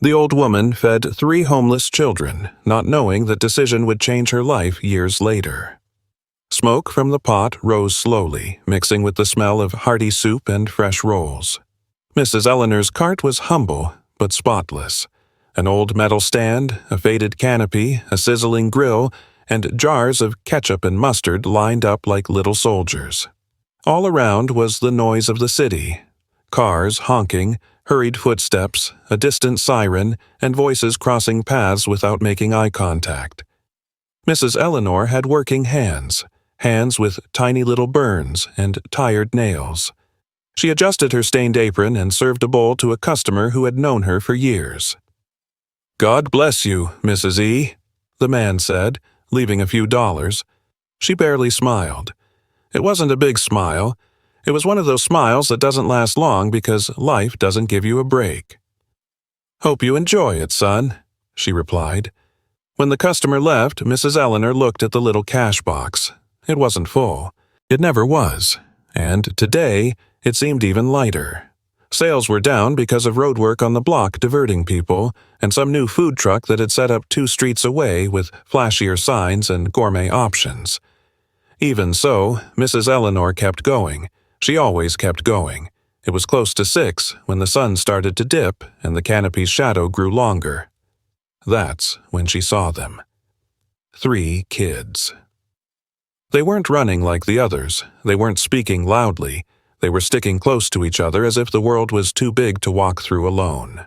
The old woman fed 3 homeless children, not knowing that decision would change her life years later. Smoke from the pot rose slowly, mixing with the smell of hearty soup and fresh rolls. Mrs. Eleanor's cart was humble, but spotless. An old metal stand, a faded canopy, a sizzling grill, and jars of ketchup and mustard lined up like little soldiers. All around was the noise of the city. Cars honking, hurried footsteps, a distant siren, and voices crossing paths without making eye contact. Mrs. Eleanor had working hands with tiny little burns and tired nails. She adjusted her stained apron and served a bowl to a customer who had known her for years. "God bless you, Mrs. E," the man said, leaving a few dollars. She barely smiled. It wasn't a big smile. It was one of those smiles that doesn't last long because life doesn't give you a break. "Hope you enjoy it, son," she replied. When the customer left, Mrs. Eleanor looked at the little cash box. It wasn't full. It never was. And today, it seemed even lighter. Sales were down because of roadwork on the block diverting people, and some new food truck that had set up 2 streets away with flashier signs and gourmet options. Even so, Mrs. Eleanor kept going. She always kept going. It was close to 6 when the sun started to dip and the canopy's shadow grew longer. That's when she saw them. 3 kids. They weren't running like the others. They weren't speaking loudly. They were sticking close to each other as if the world was too big to walk through alone.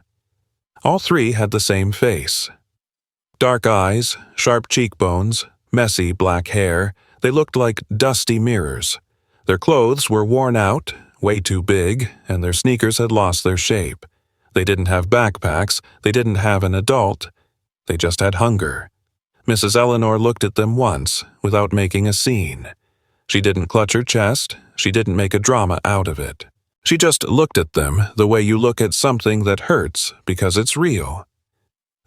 All 3 had the same face. Dark eyes, sharp cheekbones, messy black hair. They looked like dusty mirrors. Their clothes were worn out, way too big, and their sneakers had lost their shape. They didn't have backpacks. They didn't have an adult. They just had hunger. Mrs. Eleanor looked at them once, without making a scene. She didn't clutch her chest. She didn't make a drama out of it. She just looked at them the way you look at something that hurts because it's real.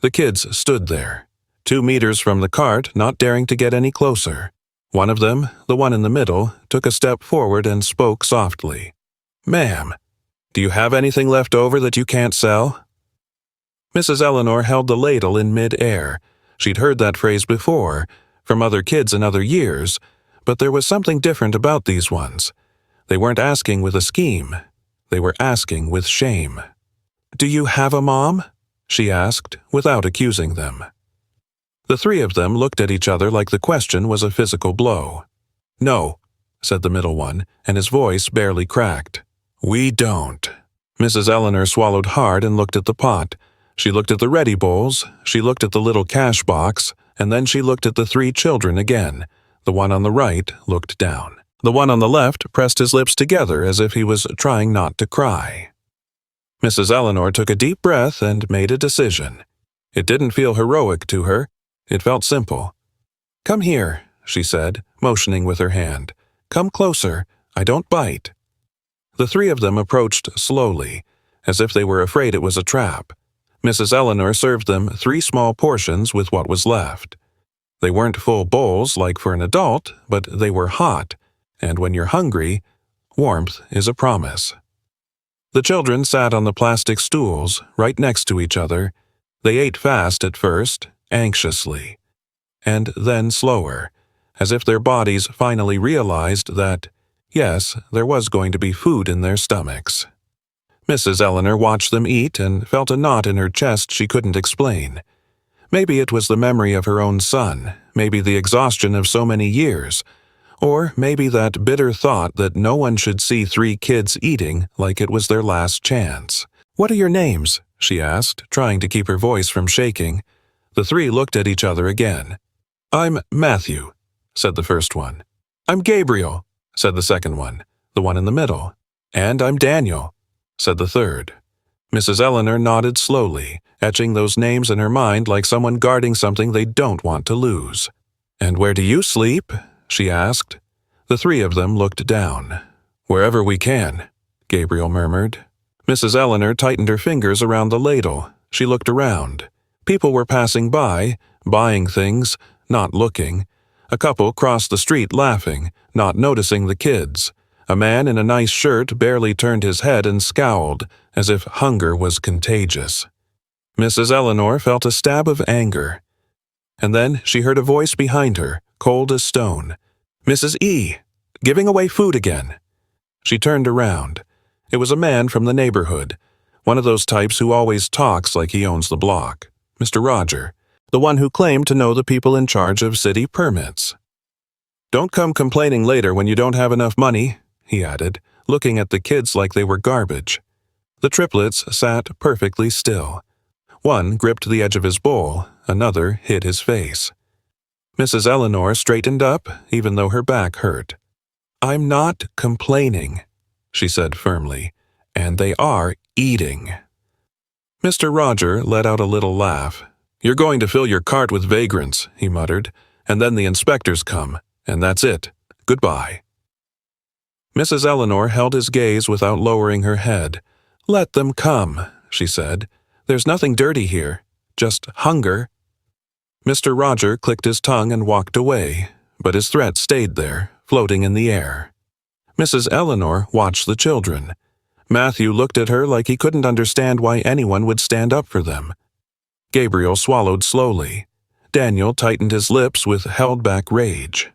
The kids stood there, 2 meters from the cart, not daring to get any closer. One of them, the one in the middle, took a step forward and spoke softly. "Ma'am, do you have anything left over that you can't sell?" Mrs. Eleanor held the ladle in mid-air. She'd heard that phrase before, from other kids in other years, but there was something different about these ones. They weren't asking with a scheme. They were asking with shame. "Do you have a mom?" she asked, without accusing them. The 3 of them looked at each other like the question was a physical blow. "No," said the middle one, and his voice barely cracked. "We don't." Mrs. Eleanor swallowed hard and looked at the pot. She looked at the ready bowls, she looked at the little cash box, and then she looked at the 3 children again. The one on the right looked down. The one on the left pressed his lips together as if he was trying not to cry. Mrs. Eleanor took a deep breath and made a decision. It didn't feel heroic to her. It felt simple. "Come here," she said, motioning with her hand. "Come closer. I don't bite." The 3 of them approached slowly, as if they were afraid it was a trap. Mrs. Eleanor served them 3 small portions with what was left. They weren't full bowls like for an adult, but they were hot, and when you're hungry, warmth is a promise. The children sat on the plastic stools, right next to each other. They ate fast at first, anxiously, and then slower, as if their bodies finally realized that, yes, there was going to be food in their stomachs. Mrs. Eleanor watched them eat and felt a knot in her chest she couldn't explain. Maybe it was the memory of her own son, maybe the exhaustion of so many years, or maybe that bitter thought that no one should see 3 kids eating like it was their last chance. "What are your names?" she asked, trying to keep her voice from shaking. The 3 looked at each other again. "I'm Matthew," said the first one. "I'm Gabriel," said the second one, the one in the middle. "And I'm Daniel," said the third. Mrs. Eleanor nodded slowly, etching those names in her mind like someone guarding something they don't want to lose. "And where do you sleep?" she asked. The 3 of them looked down. "Wherever we can," Gabriel murmured. Mrs. Eleanor tightened her fingers around the ladle. She looked around. People were passing by, buying things, not looking. A couple crossed the street laughing, not noticing the kids. A man in a nice shirt barely turned his head and scowled, as if hunger was contagious. Mrs. Eleanor felt a stab of anger, and then she heard a voice behind her, cold as stone. "Mrs. E, giving away food again." She turned around. It was a man from the neighborhood, one of those types who always talks like he owns the block. Mr. Roger, the one who claimed to know the people in charge of city permits. "Don't come complaining later when you don't have enough money," he added, looking at the kids like they were garbage. The triplets sat perfectly still. One gripped the edge of his bowl, another hid his face. Mrs. Eleanor straightened up, even though her back hurt. "I'm not complaining," she said firmly, "and they are eating." Mr. Roger let out a little laugh. "You're going to fill your cart with vagrants," he muttered, "and then the inspectors come, and that's it. Goodbye." Mrs. Eleanor held his gaze without lowering her head. "Let them come," she said. "There's nothing dirty here, just hunger." Mr. Roger clicked his tongue and walked away, but his threat stayed there, floating in the air. Mrs. Eleanor watched the children. Matthew looked at her like he couldn't understand why anyone would stand up for them. Gabriel swallowed slowly. Daniel tightened his lips with held-back rage.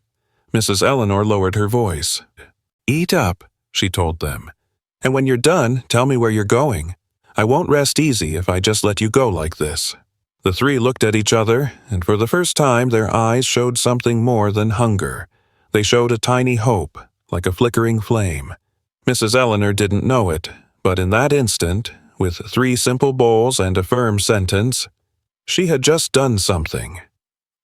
Mrs. Eleanor lowered her voice. "Eat up," she told them. "And when you're done, tell me where you're going. I won't rest easy if I just let you go like this." The three looked at each other, and for the first time their eyes showed something more than hunger. They showed a tiny hope, like a flickering flame. Mrs. Eleanor didn't know it, but in that instant, with 3 simple bowls and a firm sentence, she had just done something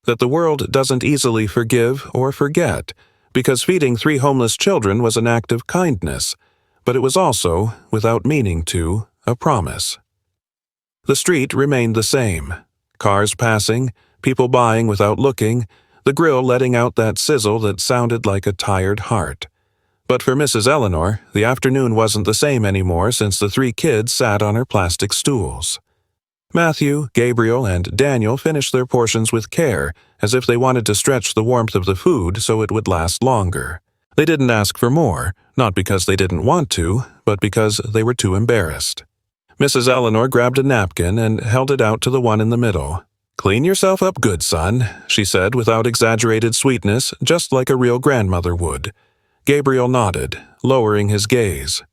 that the world doesn't easily forgive or forget, because feeding 3 homeless children was an act of kindness, but it was also, without meaning to, a promise. The street remained the same. Cars passing, people buying without looking, the grill letting out that sizzle that sounded like a tired heart. But for Mrs. Eleanor, the afternoon wasn't the same anymore since the 3 kids sat on her plastic stools. Matthew, Gabriel, and Daniel finished their portions with care, as if they wanted to stretch the warmth of the food so it would last longer. They didn't ask for more, not because they didn't want to, but because they were too embarrassed. Mrs. Eleanor grabbed a napkin and held it out to the one in the middle. "Clean yourself up good, son," she said without exaggerated sweetness, just like a real grandmother would. Gabriel nodded, lowering his gaze.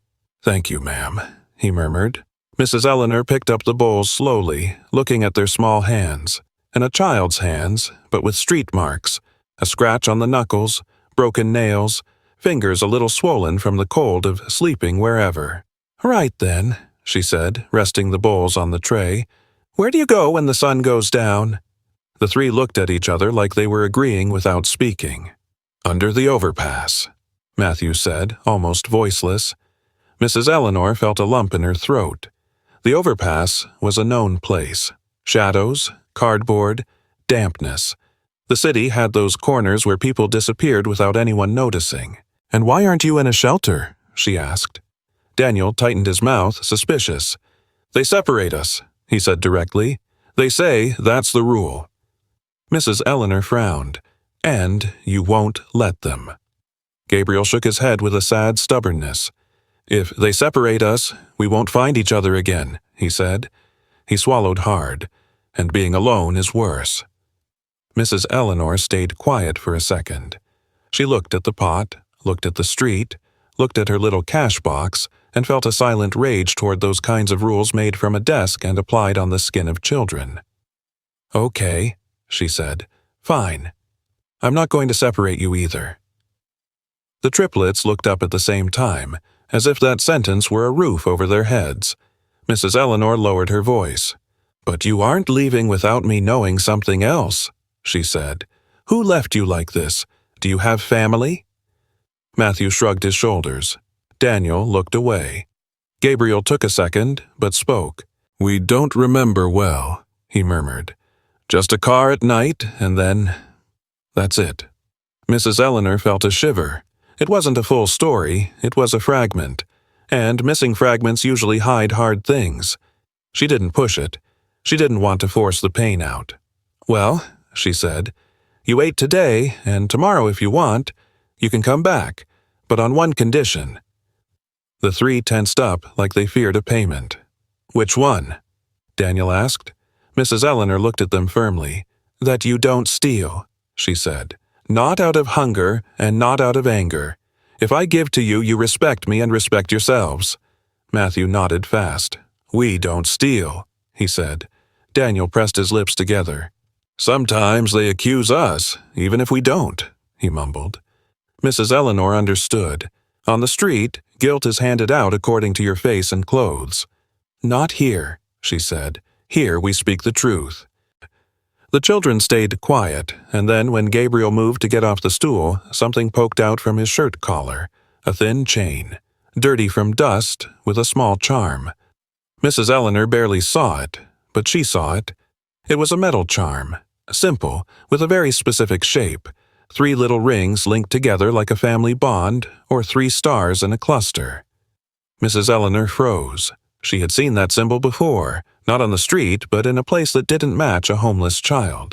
"Thank you, ma'am," he murmured. Mrs. Eleanor picked up the bowls slowly, looking at their small hands, and a child's hands, but with street marks, a scratch on the knuckles, broken nails, fingers a little swollen from the cold of sleeping wherever. "Right then," she said, resting the bowls on the tray. "Where do you go when the sun goes down?" The 3 looked at each other like they were agreeing without speaking. "Under the overpass," Matthew said, almost voiceless. Mrs. Eleanor felt a lump in her throat. The overpass was a known place. Shadows, cardboard, dampness. The city had those corners where people disappeared without anyone noticing. "And why aren't you in a shelter?" she asked. Daniel tightened his mouth, suspicious. "They separate us," he said directly. "They say that's the rule." Mrs. Eleanor frowned. "And you won't let them." Gabriel shook his head with a sad stubbornness. "If they separate us, we won't find each other again," he said. He swallowed hard, and being alone is worse. Mrs. Eleanor stayed quiet for a second. She looked at the pot, looked at the street, looked at her little cash box, and felt a silent rage toward those kinds of rules made from a desk and applied on the skin of children. "Okay," she said. "Fine. I'm not going to separate you either." The triplets looked up at the same time, as if that sentence were a roof over their heads. Mrs. Eleanor lowered her voice. "But you aren't leaving without me knowing something else," she said. "Who left you like this? Do you have family?" Matthew shrugged his shoulders. Daniel looked away. Gabriel took a second, but spoke. "We don't remember well," he murmured. "Just a car at night, and then... that's it." Mrs. Eleanor felt a shiver. It wasn't a full story, it was a fragment. And missing fragments usually hide hard things. She didn't push it. She didn't want to force the pain out. "Well," she said, "you ate today, and tomorrow if you want, you can come back, but on one condition." The 3 tensed up like they feared a payment. "Which one?" Daniel asked. Mrs. Eleanor looked at them firmly. "That you don't steal," she said. "Not out of hunger and not out of anger. If I give to you, you respect me and respect yourselves." Matthew nodded fast. "We don't steal," he said. Daniel pressed his lips together. "Sometimes they accuse us, even if we don't," he mumbled. Mrs. Eleanor understood. On the street, guilt is handed out according to your face and clothes. "Not here," she said. "Here we speak the truth." The children stayed quiet, and then when Gabriel moved to get off the stool, something poked out from his shirt collar, a thin chain, dirty from dust, with a small charm. Mrs. Eleanor barely saw it, but she saw it. It was a metal charm, simple, with a very specific shape, 3 little rings linked together like a family bond, or 3 stars in a cluster. Mrs. Eleanor froze. She had seen that symbol before, not on the street, but in a place that didn't match a homeless child.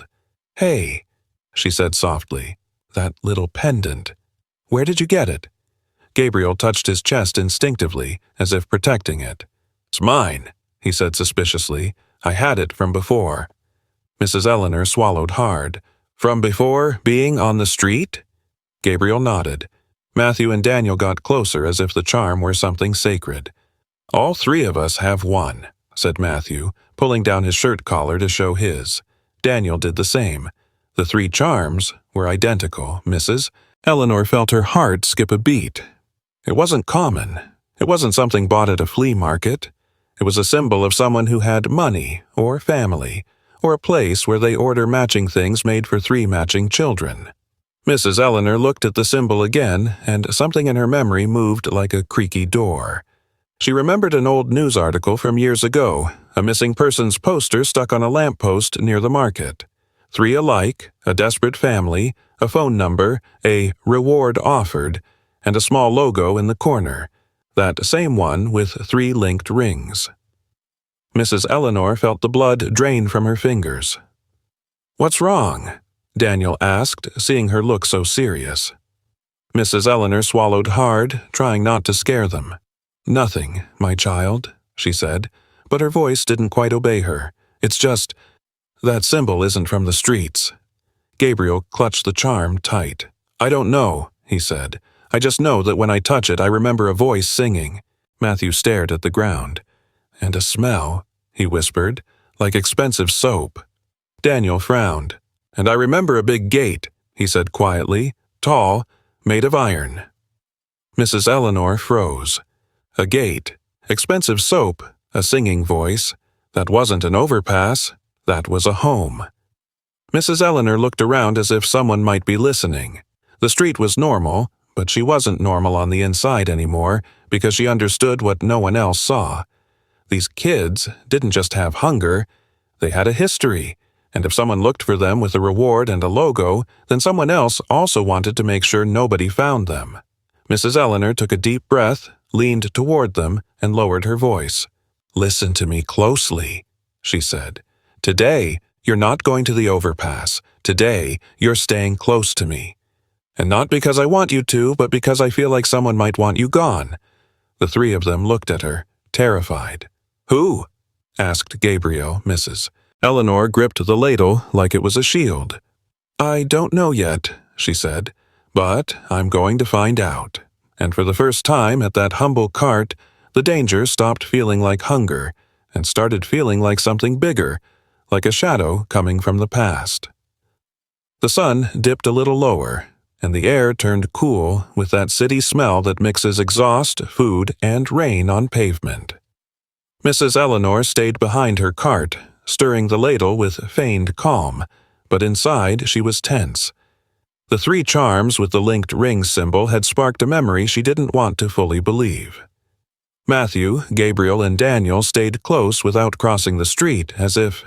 "Hey," she said softly, "that little pendant. Where did you get it?" Gabriel touched his chest instinctively, as if protecting it. "It's mine," he said suspiciously. "I had it from before." Mrs. Eleanor swallowed hard. "From before being on the street?" Gabriel nodded. Matthew and Daniel got closer as if the charm were something sacred. "All 3 of us have one," said Matthew, pulling down his shirt collar to show his. Daniel did the same. The 3 charms were identical, Mrs. Eleanor felt her heart skip a beat. It wasn't common. It wasn't something bought at a flea market. It was a symbol of someone who had money, or family, or a place where they order matching things made for 3 matching children. Mrs. Eleanor looked at the symbol again, and something in her memory moved like a creaky door. She remembered an old news article from years ago, a missing persons poster stuck on a lamppost near the market. 3 alike, a desperate family, a phone number, a reward offered, and a small logo in the corner, that same one with 3 linked rings. Mrs. Eleanor felt the blood drain from her fingers. "What's wrong?" Daniel asked, seeing her look so serious. Mrs. Eleanor swallowed hard, trying not to scare them. "Nothing, my child," she said, but her voice didn't quite obey her. "It's just, that symbol isn't from the streets." Gabriel clutched the charm tight. "I don't know," he said. "I just know that when I touch it, I remember a voice singing." Matthew stared at the ground. "And a smell," he whispered, "like expensive soap." Daniel frowned. "And I remember a big gate," he said quietly, "tall, made of iron." Mrs. Eleanor froze. A gate, expensive soap, a singing voice. That wasn't an overpass. That was a home. Mrs. Eleanor looked around as if someone might be listening. The street was normal, but she wasn't normal on the inside anymore because she understood what no one else saw. These kids didn't just have hunger, they had a history, and if someone looked for them with a reward and a logo, then someone else also wanted to make sure nobody found them. Mrs. Eleanor took a deep breath, leaned toward them, and lowered her voice. "Listen to me closely," she said. "Today, you're not going to the overpass. Today, you're staying close to me. And not because I want you to, but because I feel like someone might want you gone." The 3 of them looked at her, terrified. "Who?" asked Gabriel, Mrs. Eleanor gripped the ladle like it was a shield. "I don't know yet," she said, "but I'm going to find out." And for the first time at that humble cart, the danger stopped feeling like hunger and started feeling like something bigger, like a shadow coming from the past. The sun dipped a little lower, and the air turned cool with that city smell that mixes exhaust, food, and rain on pavement. Mrs. Eleanor stayed behind her cart, stirring the ladle with feigned calm, but inside she was tense. The 3 charms with the linked ring symbol had sparked a memory she didn't want to fully believe. Matthew, Gabriel, and Daniel stayed close without crossing the street, as if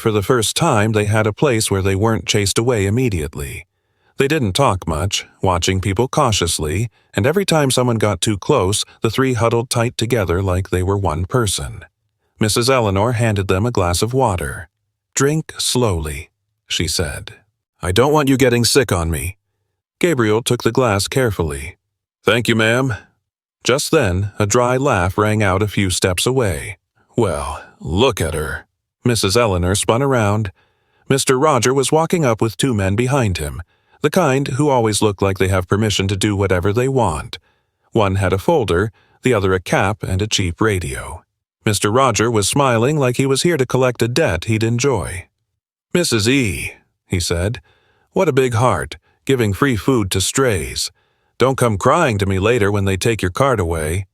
for the first time they had a place where they weren't chased away immediately. They didn't talk much, watching people cautiously, and every time someone got too close, the 3 huddled tight together like they were one person. Mrs. Eleanor handed them a glass of water. "Drink slowly," she said. "I don't want you getting sick on me." Gabriel took the glass carefully. "Thank you, ma'am." Just then, a dry laugh rang out a few steps away. Well, look at her. Mrs. Eleanor spun around. Mr. Roger was walking up with two men behind him, the kind who always look like they have permission to do whatever they want. One had a folder, the other a cap and a cheap radio. Mr. Roger was smiling like he was here to collect a debt he'd enjoy. "Mrs. E," he said, "what a big heart, giving free food to strays. Don't come crying to me later when they take your card away."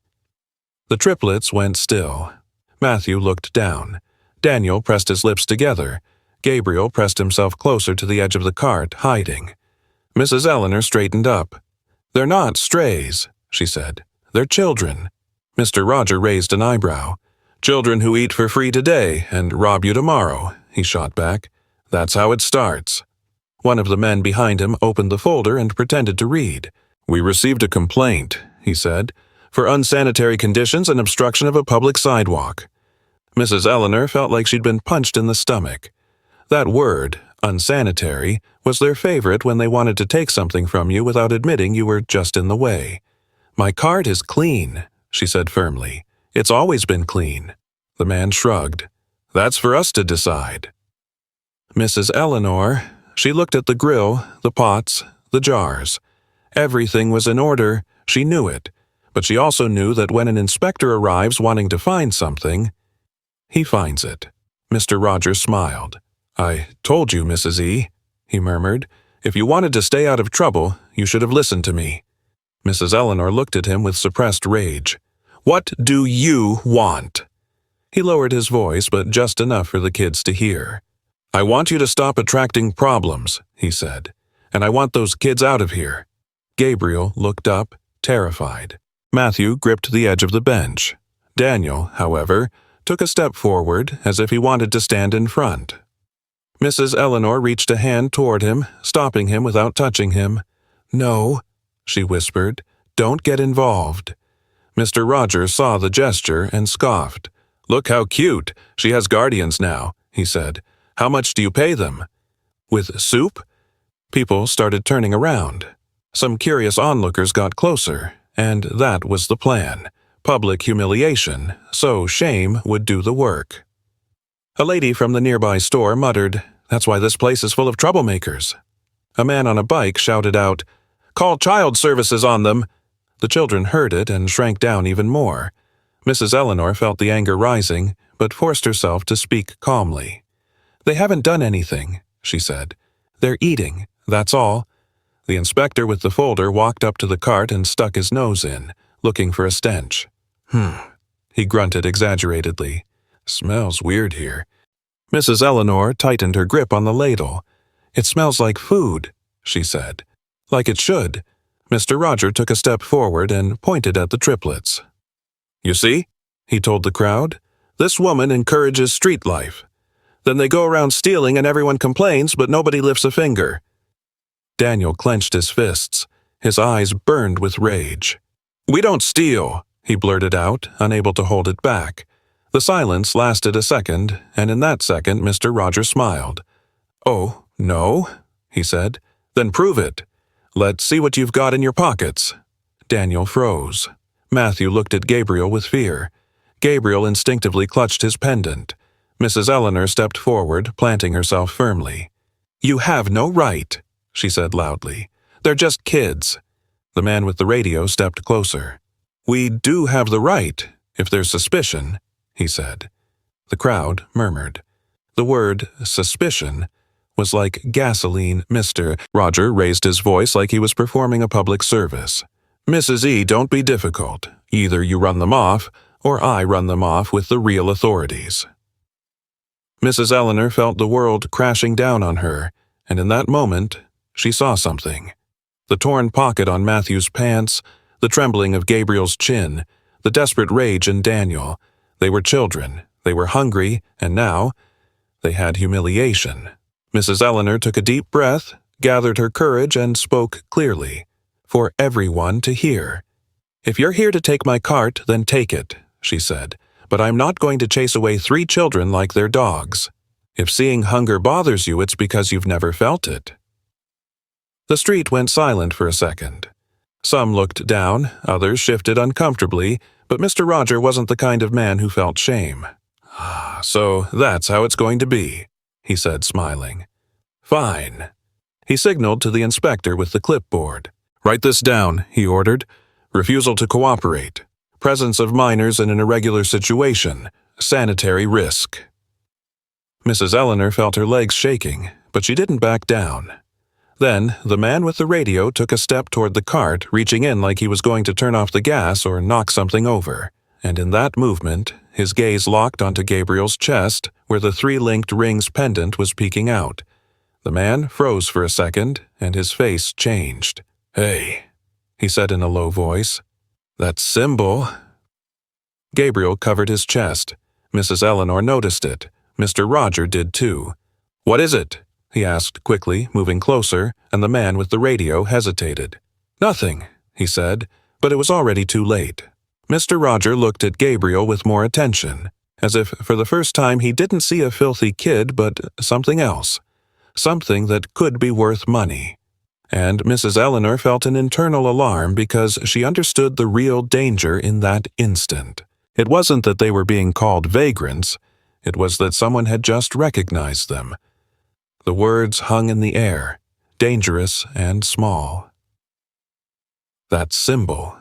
The triplets went still. Matthew looked down. Daniel pressed his lips together. Gabriel pressed himself closer to the edge of the cart, hiding. Mrs. Eleanor straightened up. "They're not strays," she said. "They're children." Mr. Roger raised an eyebrow. "Children who eat for free today and rob you tomorrow," he shot back. "That's how it starts." One of the men behind him opened the folder and pretended to read. "We received a complaint," he said, "for unsanitary conditions and obstruction of a public sidewalk." Mrs. Eleanor felt like she'd been punched in the stomach. That word, unsanitary, was their favorite when they wanted to take something from you without admitting you were just in the way. "My cart is clean," she said firmly. "It's always been clean." The man shrugged. "That's for us to decide." Mrs. Eleanor, she looked at the grill, the pots, the jars. Everything was in order, she knew it, but she also knew that when an inspector arrives wanting to find something, he finds it. Mr. Rogers smiled. "I told you, Mrs. E," he murmured. "If you wanted to stay out of trouble, you should have listened to me." Mrs. Eleanor looked at him with suppressed rage. "What do you want?" He lowered his voice, but just enough for the kids to hear. "I want you to stop attracting problems," he said, "and I want those kids out of here." Gabriel looked up, terrified. Matthew gripped the edge of the bench. Daniel, however, took a step forward as if he wanted to stand in front. Mrs. Eleanor reached a hand toward him, stopping him without touching him. "No," she whispered, "don't get involved." Mr. Rogers saw the gesture and scoffed. "Look how cute. She has guardians now," he said. "How much do you pay them?" "With soup?" People started turning around. Some curious onlookers got closer, and that was the plan. Public humiliation, so shame would do the work. A lady from the nearby store muttered, "That's why this place is full of troublemakers." A man on a bike shouted out, "Call child services on them!" The children heard it and shrank down even more. Mrs. Eleanor felt the anger rising, but forced herself to speak calmly. "They haven't done anything," she said. "They're eating, that's all." The inspector with the folder walked up to the cart and stuck his nose in, looking for a stench. He grunted exaggeratedly. "Smells weird here." Mrs. Eleanor tightened her grip on the ladle. "It smells like food," she said. "Like it should." Mr. Roger took a step forward and pointed at the triplets. "You see?" he told the crowd. "This woman encourages street life. Then they go around stealing and everyone complains, but nobody lifts a finger." Daniel clenched his fists. His eyes burned with rage. "We don't steal," he blurted out, unable to hold it back. The silence lasted a second, and in that second Mr. Roger smiled. "Oh, no?" he said. "Then prove it. Let's see what you've got in your pockets." Daniel froze. Matthew looked at Gabriel with fear. Gabriel instinctively clutched his pendant. Mrs. Eleanor stepped forward, planting herself firmly. "You have no right," she said loudly. "They're just kids." The man with the radio stepped closer. "We do have the right, if there's suspicion," he said. The crowd murmured. The word suspicion was like gasoline. Mr. Roger raised his voice like he was performing a public service. "Mrs. E, don't be difficult. Either you run them off, or I run them off with the real authorities." Mrs. Eleanor felt the world crashing down on her, and in that moment, she saw something. The torn pocket on Matthew's pants, the trembling of Gabriel's chin, the desperate rage in Daniel. They were children, they were hungry, and now, they had humiliation. Mrs. Eleanor took a deep breath, gathered her courage, and spoke clearly, for everyone to hear. "If you're here to take my cart, then take it," she said. "But I'm not going to chase away 3 children like they're dogs. If seeing hunger bothers you, it's because you've never felt it." The street went silent for a second. Some looked down, others shifted uncomfortably, but Mr. Roger wasn't the kind of man who felt shame. So that's how it's going to be, he said, smiling. Fine. He signaled to the inspector with the clipboard. Write this down, he ordered. Refusal to cooperate. Presence of minors in an irregular situation. Sanitary risk. Mrs. Eleanor felt her legs shaking, but she didn't back down. Then, the man with the radio took a step toward the cart, reaching in like he was going to turn off the gas or knock something over. And in that movement, his gaze locked onto Gabriel's chest, where the 3-linked rings pendant was peeking out. The man froze for a second, and his face changed. Hey, he said in a low voice. That symbol. Gabriel covered his chest. Mrs. Eleanor noticed it. Mr. Roger did too. What is it? He asked quickly, moving closer, and the man with the radio hesitated. Nothing, he said, but it was already too late. Mr. Roger looked at Gabriel with more attention, as if for the first time he didn't see a filthy kid but something else. Something that could be worth money. And Mrs. Eleanor felt an internal alarm because she understood the real danger in that instant. It wasn't that they were being called vagrants. It was that someone had just recognized them. The words hung in the air, dangerous and small. That symbol.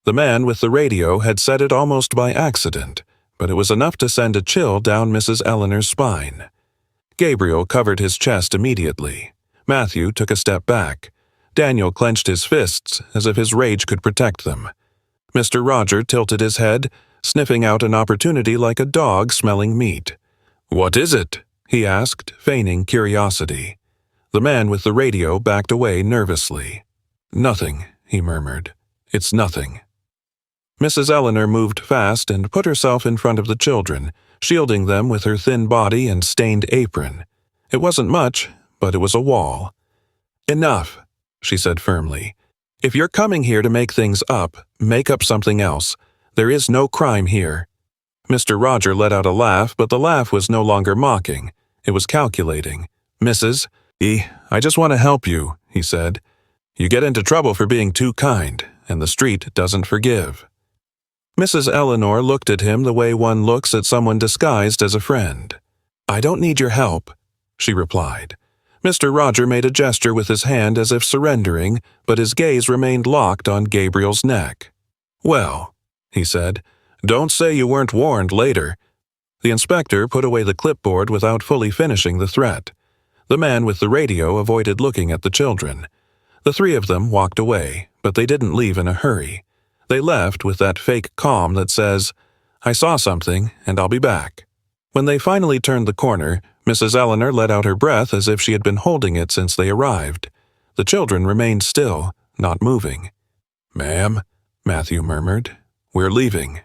The man with the radio had said it almost by accident, but it was enough to send a chill down Mrs. Eleanor's spine. Gabriel covered his chest immediately. Matthew took a step back. Daniel clenched his fists as if his rage could protect them. Mr. Roger tilted his head, sniffing out an opportunity like a dog smelling meat. What is it? He asked, feigning curiosity. The man with the radio backed away nervously. Nothing, he murmured. It's nothing. Mrs. Eleanor moved fast and put herself in front of the children, shielding them with her thin body and stained apron. It wasn't much, but it was a wall. Enough, she said firmly. If you're coming here to make things up, make up something else. There is no crime here. Mr. Roger let out a laugh, but the laugh was no longer mocking. It was calculating. Mrs. I just want to help you, he said. You get into trouble for being too kind, and the street doesn't forgive. Mrs. Eleanor looked at him the way one looks at someone disguised as a friend. I don't need your help, she replied. Mr. Roger made a gesture with his hand as if surrendering, but his gaze remained locked on Gabriel's neck. Well, he said, don't say you weren't warned later. The inspector put away the clipboard without fully finishing the threat. The man with the radio avoided looking at the children. The 3 of them walked away, but they didn't leave in a hurry. They left with that fake calm that says, I saw something, and I'll be back. When they finally turned the corner, Mrs. Eleanor let out her breath as if she had been holding it since they arrived. The children remained still, not moving. Ma'am, Matthew murmured, we're leaving.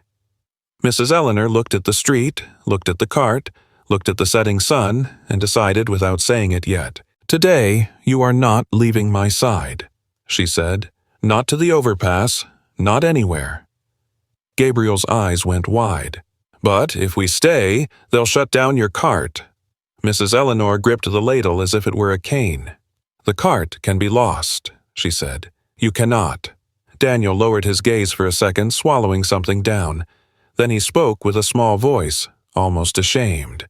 Mrs. Eleanor looked at the street, looked at the cart, looked at the setting sun, and decided without saying it yet. Today, you are not leaving my side, she said. Not to the overpass, not anywhere. Gabriel's eyes went wide. But if we stay, they'll shut down your cart. Mrs. Eleanor gripped the ladle as if it were a cane. The cart can be lost, she said. You cannot. Daniel lowered his gaze for a second, swallowing something down. Then he spoke with a small voice, almost ashamed.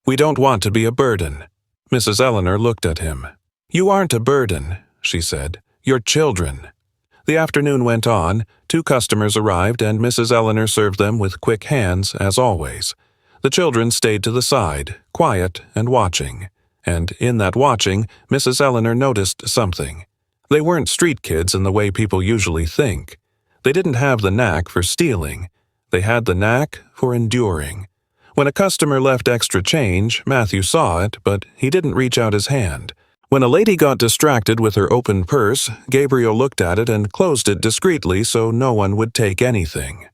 We don't want to be a burden. Mrs. Eleanor looked at him. You aren't a burden, she said. You're children. The afternoon went on. 2 customers arrived, and Mrs. Eleanor served them with quick hands, as always. The children stayed to the side, quiet and watching. And in that watching, Mrs. Eleanor noticed something. They weren't street kids in the way people usually think. They didn't have the knack for stealing. They had the knack for enduring. When a customer left extra change, Matthew saw it, but he didn't reach out his hand. When a lady got distracted with her open purse, Gabriel looked at it and closed it discreetly so no one would take anything.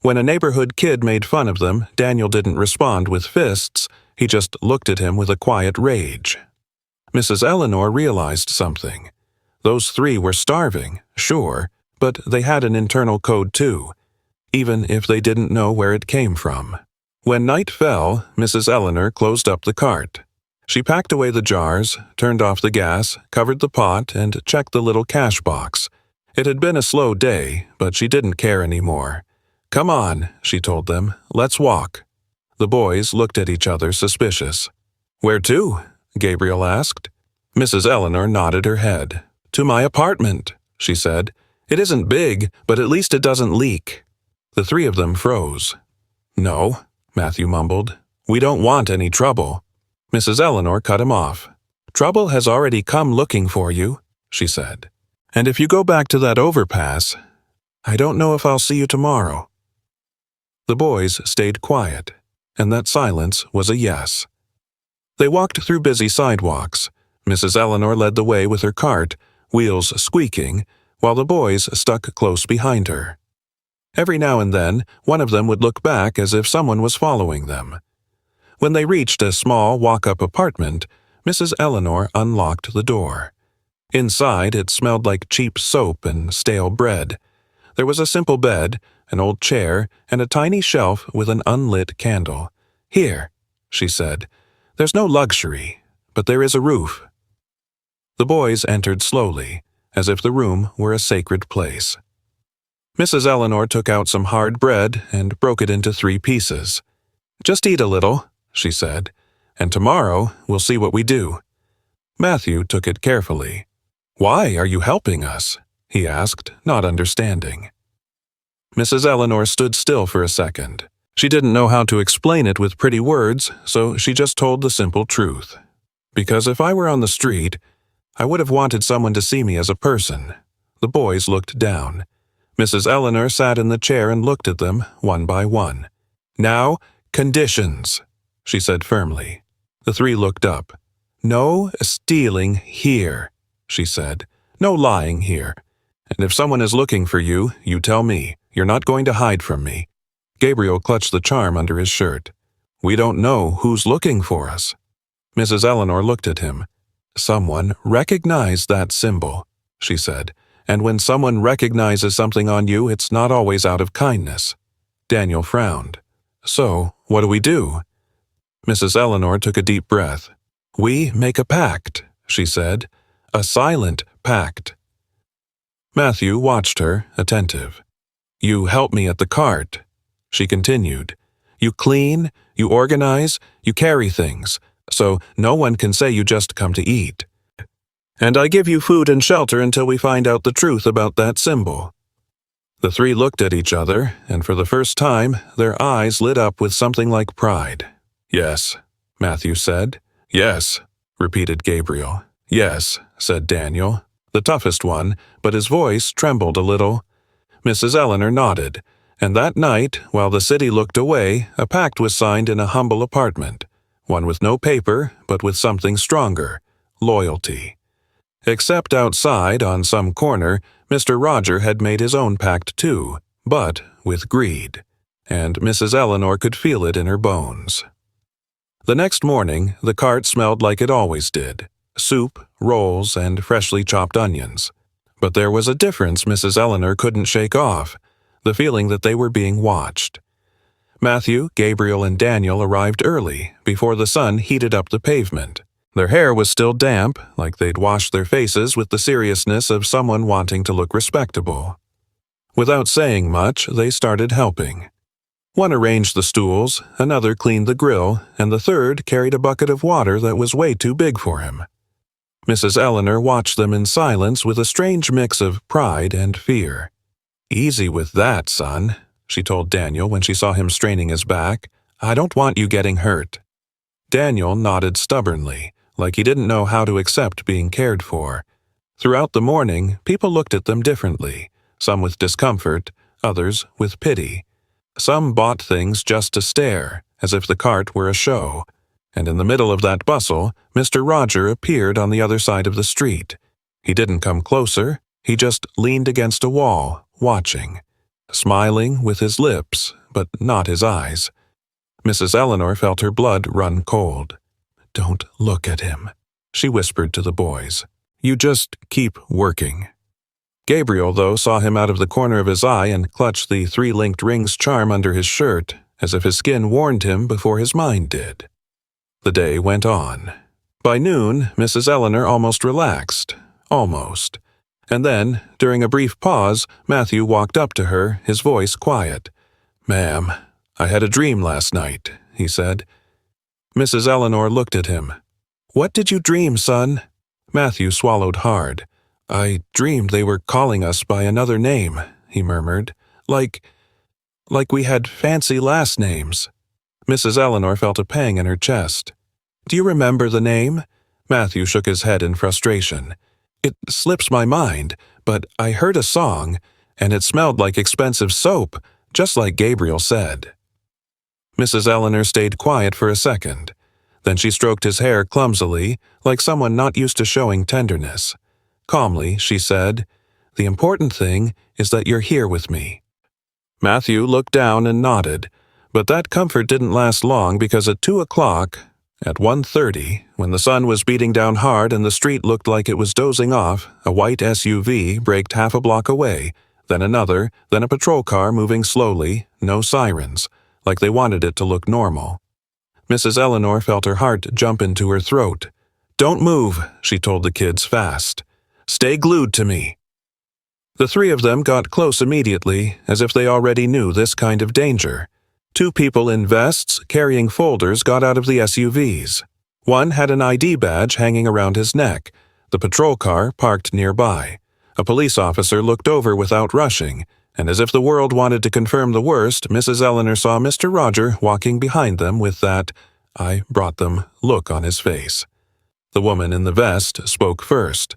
When a neighborhood kid made fun of them, Daniel didn't respond with fists. He just looked at him with a quiet rage. Mrs. Eleanor realized something. Those 3 were starving, sure, but they had an internal code too, even if they didn't know where it came from. When night fell, Mrs. Eleanor closed up the cart. She packed away the jars, turned off the gas, covered the pot, and checked the little cash box. It had been a slow day, but she didn't care anymore. "Come on," she told them. "Let's walk." The boys looked at each other suspicious. "Where to?" Gabriel asked. Mrs. Eleanor nodded her head. "To my apartment," she said. "It isn't big, but at least it doesn't leak." The three of them froze. "No," Matthew mumbled. "We don't want any trouble." Mrs. Eleanor cut him off. "Trouble has already come looking for you," she said. "And if you go back to that overpass, I don't know if I'll see you tomorrow." The boys stayed quiet, and that silence was a yes. They walked through busy sidewalks. Mrs. Eleanor led the way with her cart, wheels squeaking, while the boys stuck close behind her. Every now and then, one of them would look back as if someone was following them. When they reached a small walk-up apartment, Mrs. Eleanor unlocked the door. Inside, it smelled like cheap soap and stale bread. There was a simple bed, an old chair, and a tiny shelf with an unlit candle. "Here," she said. "There's no luxury, but there is a roof." The boys entered slowly, as if the room were a sacred place. Mrs. Eleanor took out some hard bread and broke it into 3 pieces. "Just eat a little," she said, "and tomorrow we'll see what we do." Matthew took it carefully. "Why are you helping us?" he asked, not understanding. Mrs. Eleanor stood still for a second. She didn't know how to explain it with pretty words, so she just told the simple truth. "Because if I were on the street, I would have wanted someone to see me as a person." The boys looked down. Mrs. Eleanor sat in the chair and looked at them one by one. "Now, conditions," she said firmly. The 3 looked up. "No stealing here," she said. "No lying here. And if someone is looking for you, you tell me. You're not going to hide from me." Gabriel clutched the charm under his shirt. "We don't know who's looking for us." Mrs. Eleanor looked at him. "Someone recognized that symbol," she said. "And when someone recognizes something on you, it's not always out of kindness." Daniel frowned. "So, what do we do?" Mrs. Eleanor took a deep breath. "We make a pact," she said. "A silent pact." Matthew watched her, attentive. "You help me at the cart," she continued. "You clean, you organize, you carry things, so no one can say you just come to eat. And I give you food and shelter until we find out the truth about that symbol." The 3 looked at each other, and for the first time, their eyes lit up with something like pride. "Yes," Matthew said. "Yes," repeated Gabriel. "Yes," said Daniel, the toughest one, but his voice trembled a little. Mrs. Eleanor nodded, and that night, while the city looked away, a pact was signed in a humble apartment, one with no paper, but with something stronger: loyalty. Except outside, on some corner, Mr. Roger had made his own pact too, but with greed, and Mrs. Eleanor could feel it in her bones. The next morning, the cart smelled like it always did: soup, rolls, and freshly chopped onions. But there was a difference Mrs. Eleanor couldn't shake off: the feeling that they were being watched. Matthew, Gabriel, and Daniel arrived early, before the sun heated up the pavement. Their hair was still damp, like they'd washed their faces with the seriousness of someone wanting to look respectable. Without saying much, they started helping. One arranged the stools, another cleaned the grill, and the third carried a bucket of water that was way too big for him. Mrs. Eleanor watched them in silence with a strange mix of pride and fear. "Easy with that, son," she told Daniel when she saw him straining his back. "I don't want you getting hurt." Daniel nodded stubbornly, like he didn't know how to accept being cared for. Throughout the morning, people looked at them differently, some with discomfort, others with pity. Some bought things just to stare, as if the cart were a show. And in the middle of that bustle, Mr. Roger appeared on the other side of the street. He didn't come closer, he just leaned against a wall, watching, smiling with his lips, but not his eyes. Mrs. Eleanor felt her blood run cold. "Don't look at him," she whispered to the boys. "You just keep working." Gabriel, though, saw him out of the corner of his eye and clutched the 3-linked rings charm under his shirt, as if his skin warned him before his mind did. The day went on. By noon, Mrs. Eleanor almost relaxed. Almost. And then, during a brief pause, Matthew walked up to her, his voice quiet. "Ma'am, I had a dream last night," he said. Mrs. Eleanor looked at him. "What did you dream, son?" Matthew swallowed hard. "I dreamed they were calling us by another name," he murmured. Like we had fancy last names." Mrs. Eleanor felt a pang in her chest. "Do you remember the name?" Matthew shook his head in frustration. "It slips my mind, but I heard a song, and it smelled like expensive soap, just like Gabriel said." Mrs. Eleanor stayed quiet for a second. Then she stroked his hair clumsily, like someone not used to showing tenderness. Calmly, she said, "The important thing is that you're here with me." Matthew looked down and nodded, but that comfort didn't last long because at 2 o'clock, at 1:30, when the sun was beating down hard and the street looked like it was dozing off, a white SUV braked half a block away, then another, then a patrol car moving slowly, no sirens, like they wanted it to look normal. Mrs. Eleanor felt her heart jump into her throat. "Don't move," she told the kids fast. "Stay glued to me." The three of them got close immediately, as if they already knew this kind of danger. 2 people in vests carrying folders got out of the SUVs. One had an ID badge hanging around his neck. The patrol car parked nearby. A police officer looked over without rushing, and as if the world wanted to confirm the worst, Mrs. Eleanor saw Mr. Roger walking behind them with that "I brought them" look on his face. The woman in the vest spoke first.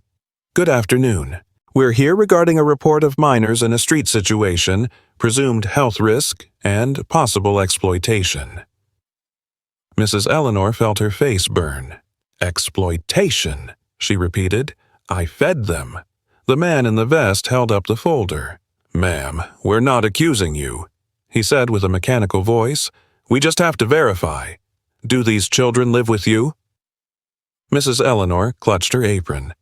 "Good afternoon. We're here regarding a report of minors in a street situation, presumed health risk, and possible exploitation." Mrs. Eleanor felt her face burn. "Exploitation," she repeated. "I fed them." The man in the vest held up the folder. "Ma'am, we're not accusing you," he said with a mechanical voice. "We just have to verify. Do these children live with you?" Mrs. Eleanor clutched her apron.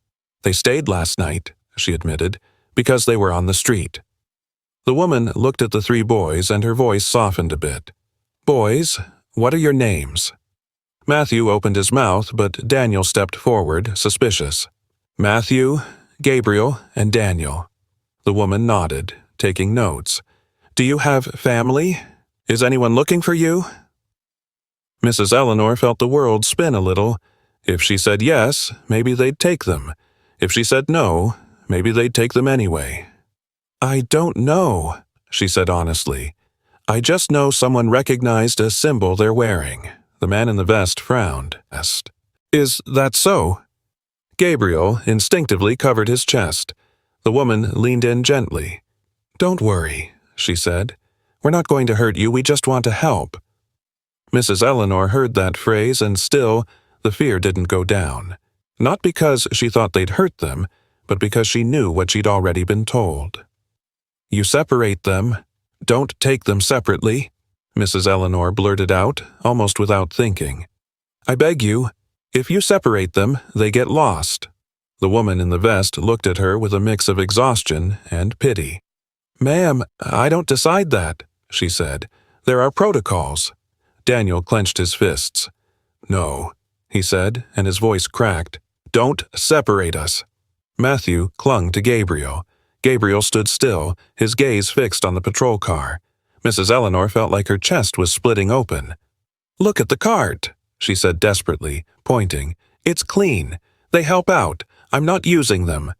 "They stayed last night," she admitted, "because they were on the street." The woman looked at the 3 boys and her voice softened a bit. "Boys, what are your names?" Matthew opened his mouth, but Daniel stepped forward, suspicious. "Matthew, Gabriel, and Daniel." The woman nodded, taking notes. "Do you have family? Is anyone looking for you?" Mrs. Eleanor felt the world spin a little. If she said yes, maybe they'd take them. If she said no, maybe they'd take them anyway. "I don't know," she said honestly. "I just know someone recognized a symbol they're wearing." The man in the vest frowned. "Is that so?" Gabriel instinctively covered his chest. The woman leaned in gently. "Don't worry," she said. "We're not going to hurt you, we just want to help." Mrs. Eleanor heard that phrase and still, the fear didn't go down. Not because she thought they'd hurt them, but because she knew what she'd already been told. "You separate them. Don't take them separately," Mrs. Eleanor blurted out, almost without thinking. "I beg you, if you separate them, they get lost." The woman in the vest looked at her with a mix of exhaustion and pity. "Ma'am, I don't decide that," she said. "There are protocols." Daniel clenched his fists. "No," he said, and his voice cracked. "Don't separate us." Matthew clung to Gabriel. Gabriel stood still, his gaze fixed on the patrol car. Mrs. Eleanor felt like her chest was splitting open. "Look at the cart," she said desperately, pointing. "It's clean. They help out. I'm not using them.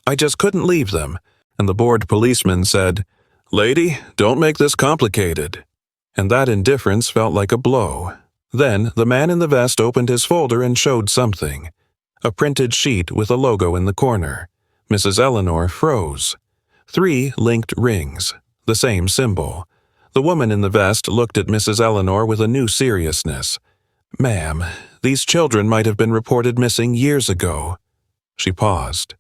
I just couldn't leave them." And the bored policeman said, "Lady, don't make this complicated." And that indifference felt like a blow. Then the man in the vest opened his folder and showed something. A printed sheet with a logo in the corner. Mrs. Eleanor froze. 3 linked rings, the same symbol. The woman in the vest looked at Mrs. Eleanor with a new seriousness. "Ma'am, these children might have been reported missing years ago." She paused.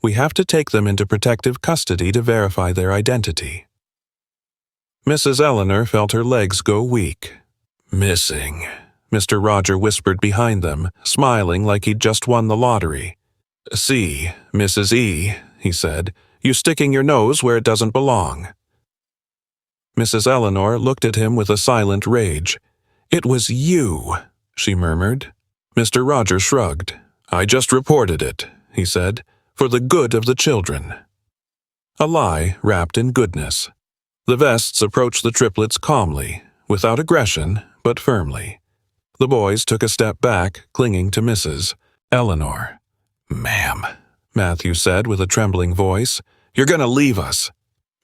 "We have to take them into protective custody to verify their identity." Mrs. Eleanor felt her legs go weak. "Missing," Mr. Roger whispered behind them, smiling like he'd just won the lottery. "See, Mrs. E," he said, "you sticking your nose where it doesn't belong." Mrs. Eleanor looked at him with a silent rage. "It was you," she murmured. Mr. Roger shrugged. "I just reported it," he said, "for the good of the children." A lie wrapped in goodness. The Vests approached the triplets calmly, without aggression, but firmly. The boys took a step back, clinging to Mrs. Eleanor. "Ma'am," Matthew said with a trembling voice, "you're going to leave us."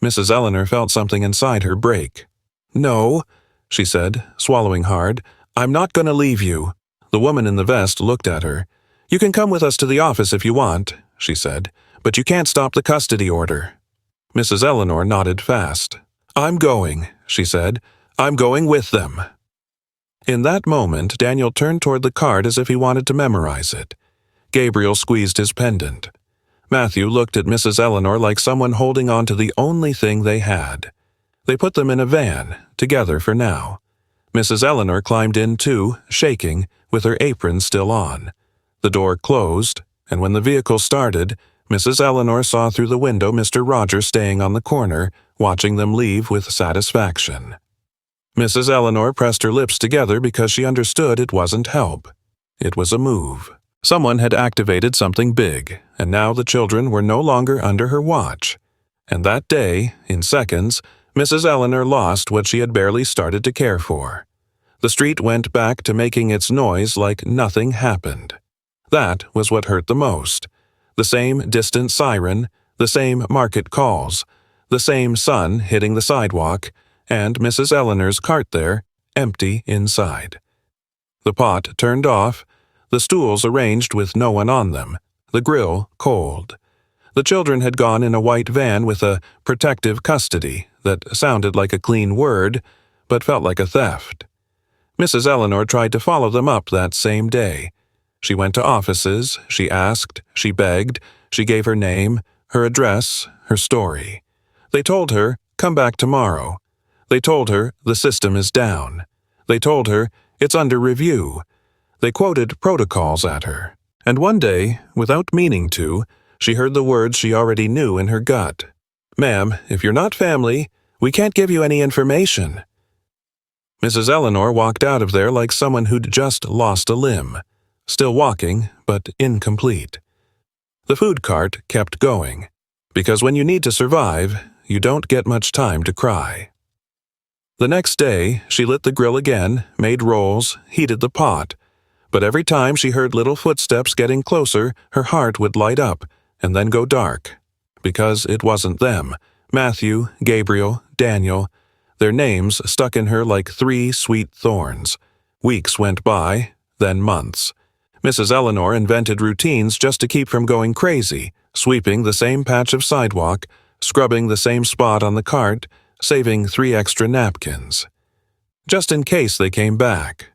Mrs. Eleanor felt something inside her break. "No," she said, swallowing hard, "I'm not going to leave you." The woman in the vest looked at her. "You can come with us to the office if you want," she said, "but you can't stop the custody order." Mrs. Eleanor nodded fast. "I'm going," she said. "I'm going with them." In that moment, Daniel turned toward the card as if he wanted to memorize it. Gabriel squeezed his pendant. Matthew looked at Mrs. Eleanor like someone holding on to the only thing they had. They put them in a van, together for now. Mrs. Eleanor climbed in too, shaking, with her apron still on. The door closed, and when the vehicle started, Mrs. Eleanor saw through the window Mr. Roger staying on the corner, watching them leave with satisfaction. Mrs. Eleanor pressed her lips together because she understood it wasn't help. It was a move. Someone had activated something big, and now the children were no longer under her watch. And that day, in seconds, Mrs. Eleanor lost what she had barely started to care for. The street went back to making its noise like nothing happened. That was what hurt the most. The same distant siren, the same market calls, the same sun hitting the sidewalk, and Mrs. Eleanor's cart there, empty inside. The pot turned off, the stools arranged with no one on them, the grill cold. The children had gone in a white van with a protective custody that sounded like a clean word, but felt like a theft. Mrs. Eleanor tried to follow them up that same day. She went to offices, she asked, she begged, she gave her name, her address, her story. They told her, "Come back tomorrow." They told her, "The system is down." They told her, "It's under review." They quoted protocols at her. And one day, without meaning to, she heard the words she already knew in her gut. "Ma'am, if you're not family, we can't give you any information." Mrs. Eleanor walked out of there like someone who'd just lost a limb. Still walking, but incomplete. The food cart kept going, because when you need to survive, you don't get much time to cry. The next day, she lit the grill again, made rolls, heated the pot. But every time she heard little footsteps getting closer, her heart would light up and then go dark. Because it wasn't them. Matthew, Gabriel, Daniel. Their names stuck in her like 3 sweet thorns. Weeks went by, then months. Mrs. Eleanor invented routines just to keep from going crazy, sweeping the same patch of sidewalk, scrubbing the same spot on the cart, saving 3 extra napkins. Just in case they came back.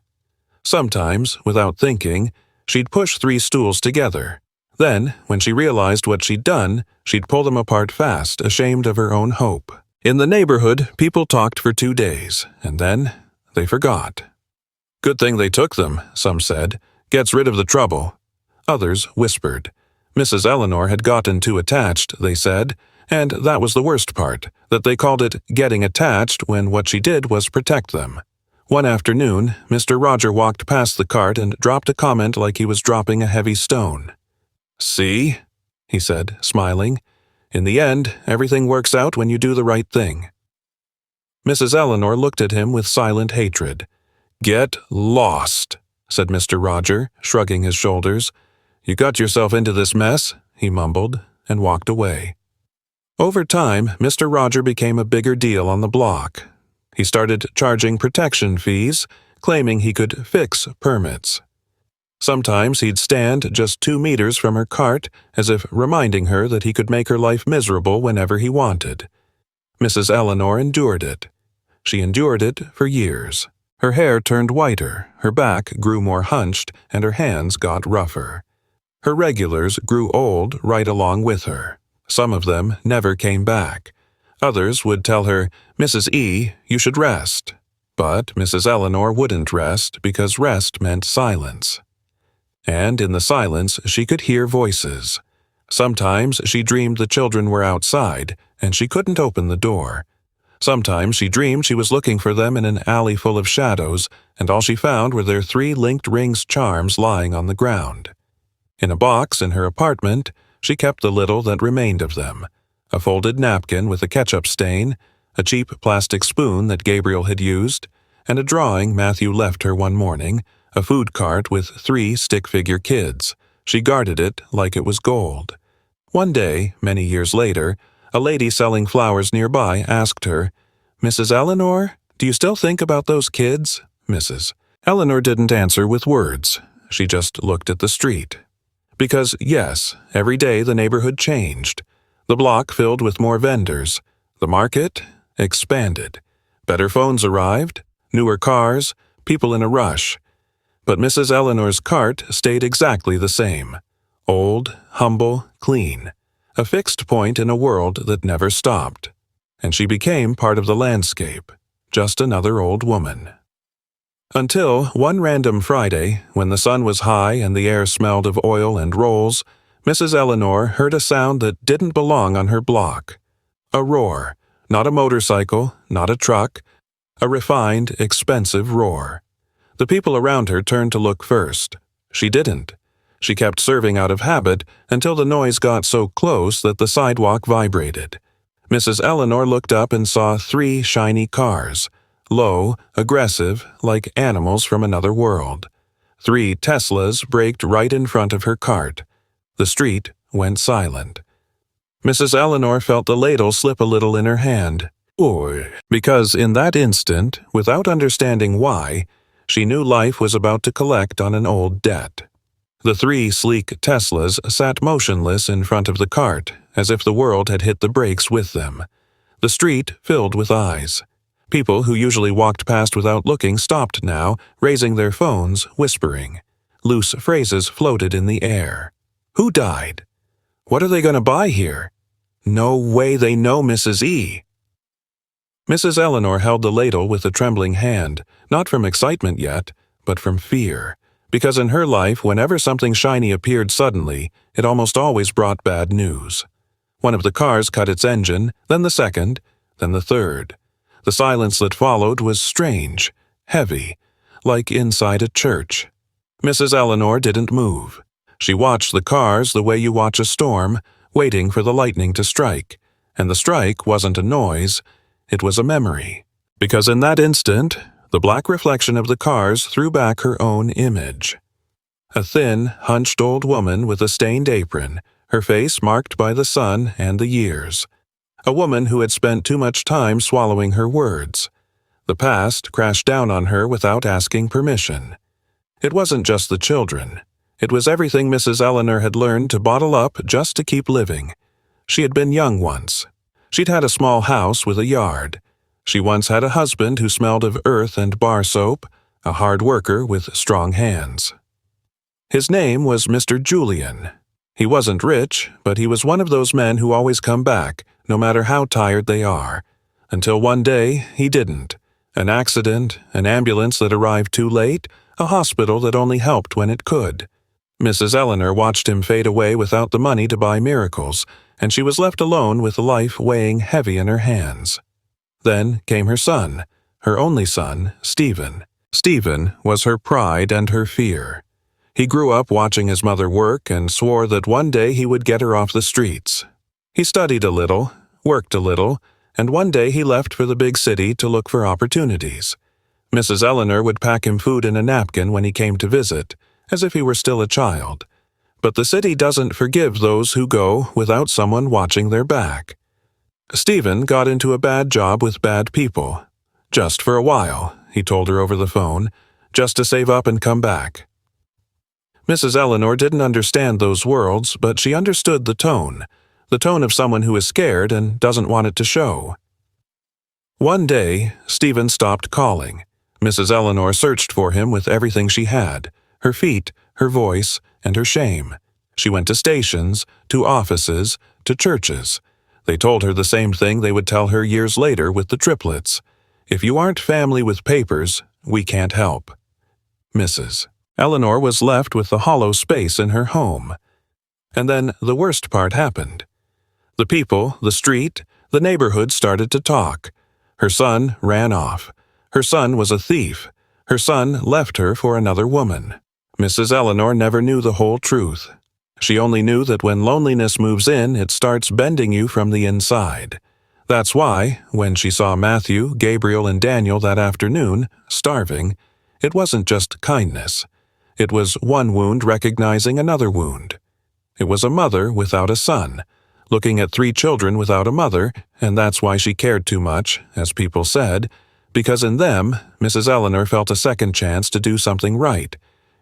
Sometimes, without thinking, she'd push 3 stools together. Then, when she realized what she'd done, she'd pull them apart fast, ashamed of her own hope. In the neighborhood, people talked for 2 days, and then they forgot. "Good thing they took them," some said. "Gets rid of the trouble." Others whispered. Mrs. Eleanor had gotten too attached, they said, and that was the worst part, that they called it getting attached when what she did was protect them. One afternoon, Mr. Roger walked past the cart and dropped a comment like he was dropping a heavy stone. "See?" he said, smiling. "In the end, everything works out when you do the right thing." Mrs. Eleanor looked at him with silent hatred. "Get lost," said Mr. Roger, shrugging his shoulders. "You got yourself into this mess," he mumbled, and walked away. Over time, Mr. Roger became a bigger deal on the block. He started charging protection fees, claiming he could fix permits. Sometimes he'd stand just 2 meters from her cart, as if reminding her that he could make her life miserable whenever he wanted. Mrs. Eleanor endured it. She endured it for years. Her hair turned whiter, her back grew more hunched, and her hands got rougher. Her regulars grew old right along with her. Some of them never came back. Others would tell her, "Mrs. E., you should rest." But Mrs. Eleanor wouldn't rest because rest meant silence. And in the silence she could hear voices. Sometimes she dreamed the children were outside, and she couldn't open the door. Sometimes she dreamed she was looking for them in an alley full of shadows, and all she found were their 3 linked rings charms lying on the ground. In a box in her apartment, she kept the little that remained of them. A folded napkin with a ketchup stain, a cheap plastic spoon that Gabriel had used, and a drawing Matthew left her one morning, a food cart with 3 stick-figure kids. She guarded it like it was gold. One day, many years later, a lady selling flowers nearby asked her, "Mrs. Eleanor, do you still think about those kids?" Mrs. Eleanor didn't answer with words. She just looked at the street. Because, yes, every day the neighborhood changed. The block filled with more vendors. The market expanded. Better phones arrived, newer cars, people in a rush. But Mrs. Eleanor's cart stayed exactly the same. Old, humble, clean. A fixed point in a world that never stopped. And she became part of the landscape. Just another old woman. Until one random Friday, when the sun was high and the air smelled of oil and rolls, Mrs. Eleanor heard a sound that didn't belong on her block. A roar. Not a motorcycle, not a truck. A refined, expensive roar. The people around her turned to look first. She didn't. She kept serving out of habit until the noise got so close that the sidewalk vibrated. Mrs. Eleanor looked up and saw 3 shiny cars. Low, aggressive, like animals from another world. 3 Teslas braked right in front of her cart. The street went silent. Mrs. Eleanor felt the ladle slip a little in her hand. Because in that instant, without understanding why, she knew life was about to collect on an old debt. The 3 sleek Teslas sat motionless in front of the cart, as if the world had hit the brakes with them. The street filled with eyes. People who usually walked past without looking stopped now, raising their phones, whispering. Loose phrases floated in the air. Who died? What are they going to buy here? No way they know Mrs. E. Mrs. Eleanor held the ladle with a trembling hand, not from excitement yet, but from fear. Because in her life, whenever something shiny appeared suddenly, it almost always brought bad news. One of the cars cut its engine, then the second, then the third. The silence that followed was strange, heavy, like inside a church. Mrs. Eleanor didn't move. She watched the cars the way you watch a storm, waiting for the lightning to strike. And the strike wasn't a noise, it was a memory. Because in that instant, the black reflection of the cars threw back her own image. A thin, hunched old woman with a stained apron, her face marked by the sun and the years. A woman who had spent too much time swallowing her words. The past crashed down on her without asking permission. It wasn't just the children. It was everything Mrs. Eleanor had learned to bottle up just to keep living. She had been young once. She'd had a small house with a yard. She once had a husband who smelled of earth and bar soap, a hard worker with strong hands. His name was Mr. Julian. He wasn't rich, but he was one of those men who always come back, no matter how tired they are. Until one day, he didn't. An accident, an ambulance that arrived too late, a hospital that only helped when it could. Mrs. Eleanor watched him fade away without the money to buy miracles, and she was left alone with life weighing heavy in her hands. Then came her son, her only son, Stephen. Stephen was her pride and her fear. He grew up watching his mother work and swore that one day he would get her off the streets. He studied a little, worked a little, and one day he left for the big city to look for opportunities. Mrs. Eleanor would pack him food in a napkin when he came to visit, as if he were still a child. But the city doesn't forgive those who go without someone watching their back. Stephen got into a bad job with bad people. Just for a while, he told her over the phone, just to save up and come back. Mrs. Eleanor didn't understand those worlds, but she understood the tone of someone who is scared and doesn't want it to show. One day, Stephen stopped calling. Mrs. Eleanor searched for him with everything she had, her feet, her voice, and her shame. She went to stations, to offices, to churches. They told her the same thing they would tell her years later with the Triplets. If you aren't family with papers, we can't help. Mrs. Eleanor was left with the hollow space in her home. And then the worst part happened. The people, the street, the neighborhood started to talk. Her son ran off. Her son was a thief. Her son left her for another woman. Mrs. Eleanor never knew the whole truth. She only knew that when loneliness moves in, it starts bending you from the inside. That's why, when she saw Matthew, Gabriel, and Daniel that afternoon, starving, it wasn't just kindness. It was one wound recognizing another wound. It was a mother without a son, looking at 3 children without a mother, and that's why she cared too much, as people said, because in them, Mrs. Eleanor felt a second chance to do something right,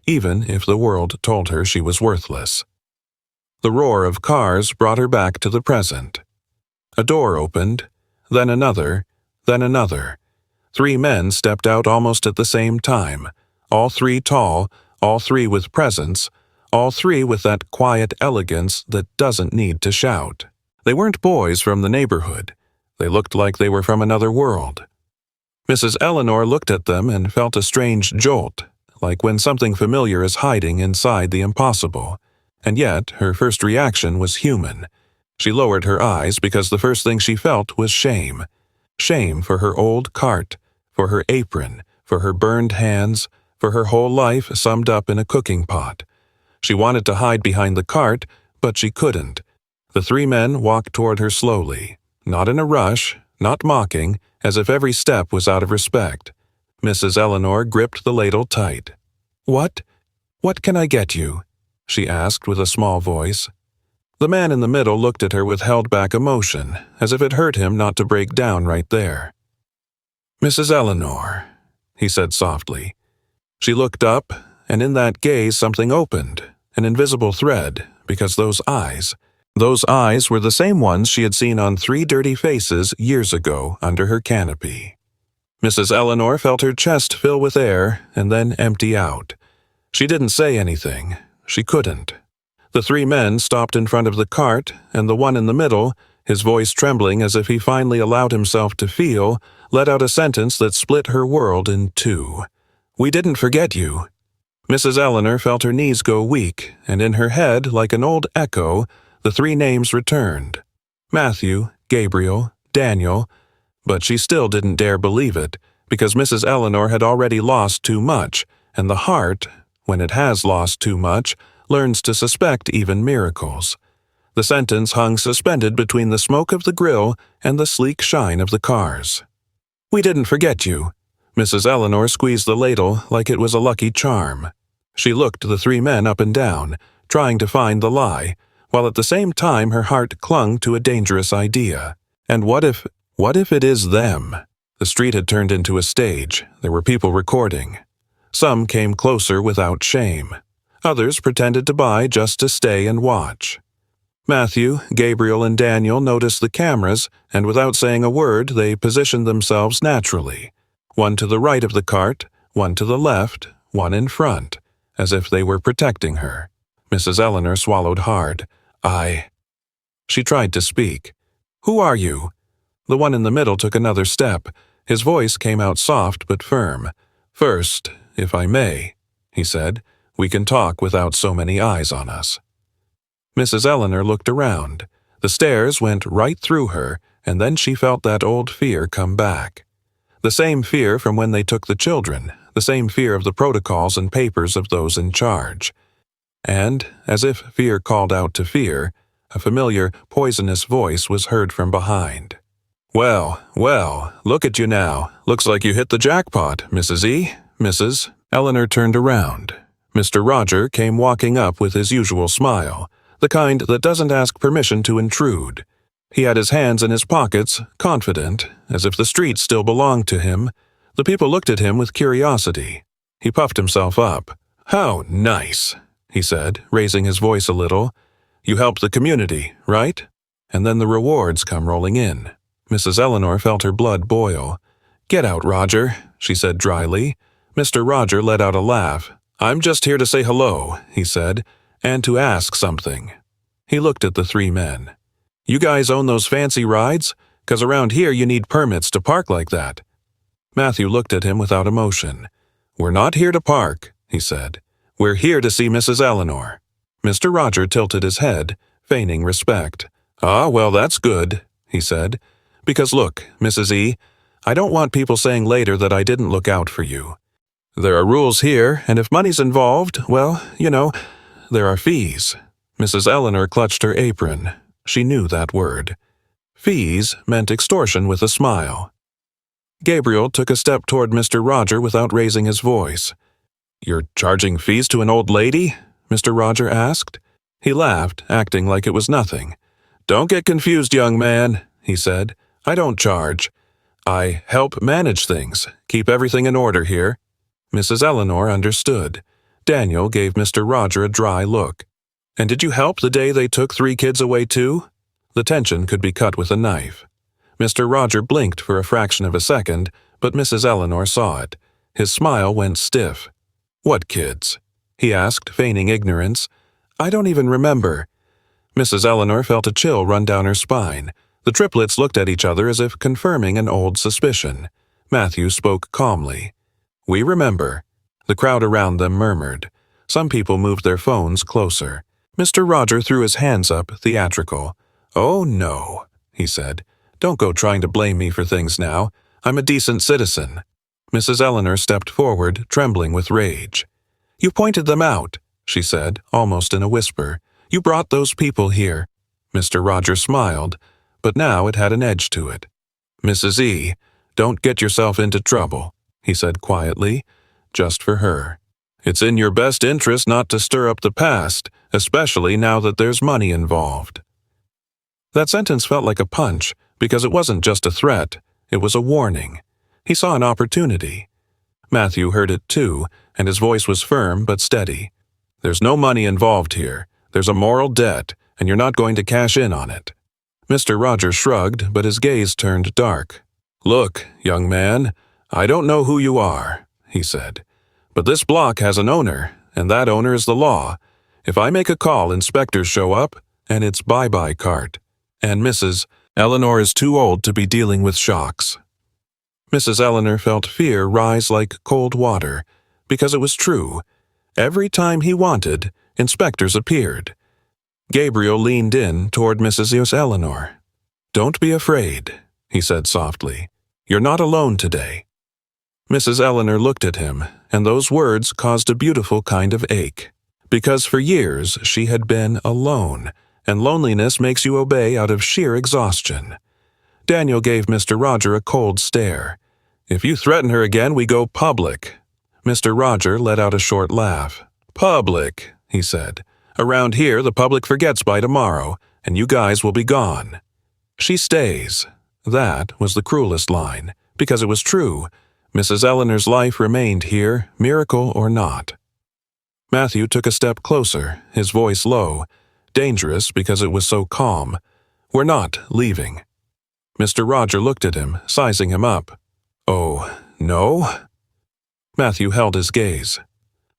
even if the world told her she was worthless. The roar of cars brought her back to the present. A door opened, then another, then another. 3 men stepped out almost at the same time, all 3 tall, all 3 with presence, all 3 with that quiet elegance that doesn't need to shout. They weren't boys from the neighborhood. They looked like they were from another world. Mrs. Eleanor looked at them and felt a strange jolt, like when something familiar is hiding inside the impossible. And yet, her first reaction was human. She lowered her eyes because the first thing she felt was shame. Shame for her old cart, for her apron, for her burned hands, for her whole life summed up in a cooking pot. She wanted to hide behind the cart, but she couldn't. The 3 men walked toward her slowly, not in a rush, not mocking, as if every step was out of respect. Mrs. Eleanor gripped the ladle tight. "What can I get you?" she asked with a small voice. The man in the middle looked at her with held-back emotion, as if it hurt him not to break down right there. "Mrs. Eleanor," he said softly. She looked up, and in that gaze something opened, an invisible thread, because those eyes were the same ones she had seen on 3 dirty faces years ago under her canopy. Mrs. Eleanor felt her chest fill with air and then empty out. She didn't say anything. She couldn't. The 3 men stopped in front of the cart, and the one in the middle, his voice trembling as if he finally allowed himself to feel, let out a sentence that split her world in 2. "We didn't forget you." Mrs. Eleanor felt her knees go weak, and in her head, like an old echo, the 3 names returned. Matthew, Gabriel, Daniel, but she still didn't dare believe it, because Mrs. Eleanor had already lost too much, and the heart, when it has lost too much, learns to suspect even miracles. The sentence hung suspended between the smoke of the grill and the sleek shine of the cars. "We didn't forget you." Mrs. Eleanor squeezed the ladle like it was a lucky charm. She looked the 3 men up and down, trying to find the lie, while at the same time her heart clung to a dangerous idea. And what if it is them? The street had turned into a stage. There were people recording. Some came closer without shame. Others pretended to buy just to stay and watch. Matthew, Gabriel, and Daniel noticed the cameras, and without saying a word, they positioned themselves naturally. One to the right of the cart, one to the left, one in front, as if they were protecting her. Mrs. Eleanor swallowed hard. She tried to speak. "Who are you?" The one in the middle took another step. His voice came out soft but firm. "First, if I may," he said, "we can talk without so many eyes on us." Mrs. Eleanor looked around. The stares went right through her, and then she felt that old fear come back. The same fear from when they took the children, the same fear of the protocols and papers of those in charge. And, as if fear called out to fear, a familiar, poisonous voice was heard from behind. Well, look at you now. Looks like you hit the jackpot, Mrs. E. Mrs. Eleanor turned around. Mr. Roger came walking up with his usual smile, the kind that doesn't ask permission to intrude. He had his hands in his pockets, confident, as if the street still belonged to him. The people looked at him with curiosity. He puffed himself up. "How nice," he said, raising his voice a little. "You help the community, right? And then the rewards come rolling in." Mrs. Eleanor felt her blood boil. "Get out, Roger," she said dryly. Mr. Roger let out a laugh. "I'm just here to say hello," he said, "and to ask something." He looked at the 3 men. "You guys own those fancy rides? 'Cause around here you need permits to park like that." Matthew looked at him without emotion. "We're not here to park," he said. "We're here to see Mrs. Eleanor." Mr. Roger tilted his head, feigning respect. "Ah, well, that's good," he said. "Because look, Mrs. E., I don't want people saying later that I didn't look out for you. There are rules here, and if money's involved, well, there are fees." Mrs. Eleanor clutched her apron. She knew that word. Fees meant extortion with a smile. Gabriel took a step toward Mr. Roger without raising his voice. "You're charging fees to an old lady?" Mr. Roger asked. He laughed, acting like it was nothing. "Don't get confused, young man," he said. "I don't charge. I help manage things, keep everything in order here." Mrs. Eleanor understood. Daniel gave Mr. Roger a dry look. "And did you help the day they took 3 kids away too?" The tension could be cut with a knife. Mr. Roger blinked for a fraction of a second, but Mrs. Eleanor saw it. His smile went stiff. "What kids?" he asked, feigning ignorance. "I don't even remember." Mrs. Eleanor felt a chill run down her spine. The triplets looked at each other as if confirming an old suspicion. Matthew spoke calmly. "We remember." The crowd around them murmured. Some people moved their phones closer. Mr. Roger threw his hands up, theatrical. "Oh, no," he said. "Don't go trying to blame me for things now. I'm a decent citizen." Mrs. Eleanor stepped forward, trembling with rage. "You pointed them out," she said, almost in a whisper. "You brought those people here." Mr. Roger smiled, but now it had an edge to it. "Mrs. E., don't get yourself into trouble," he said quietly, just for her. "It's in your best interest not to stir up the past, especially now that there's money involved." That sentence felt like a punch, because it wasn't just a threat, it was a warning. He saw an opportunity. Matthew heard it too, and his voice was firm but steady. "There's no money involved here. There's a moral debt, and you're not going to cash in on it." Mr. Roger shrugged, but his gaze turned dark. "Look, young man, I don't know who you are," he said, "but this block has an owner, and that owner is the law. If I make a call, inspectors show up, and it's bye-bye cart. And Mrs. Eleanor is too old to be dealing with shocks." Mrs. Eleanor felt fear rise like cold water, because it was true. Every time he wanted, inspectors appeared. Gabriel leaned in toward Mrs. Eleanor. "Don't be afraid," he said softly. "You're not alone today." Mrs. Eleanor looked at him, and those words caused a beautiful kind of ache. Because for years she had been alone, and loneliness makes you obey out of sheer exhaustion. Daniel gave Mr. Roger a cold stare. "If you threaten her again, we go public." Mr. Roger let out a short laugh. "Public," he said. "Around here, the public forgets by tomorrow, and you guys will be gone." "She stays." That was the cruelest line, because it was true. Mrs. Eleanor's life remained here, miracle or not. Matthew took a step closer, his voice low, dangerous because it was so calm. "We're not leaving." Mr. Roger looked at him, sizing him up. "Oh, no?" Matthew held his gaze.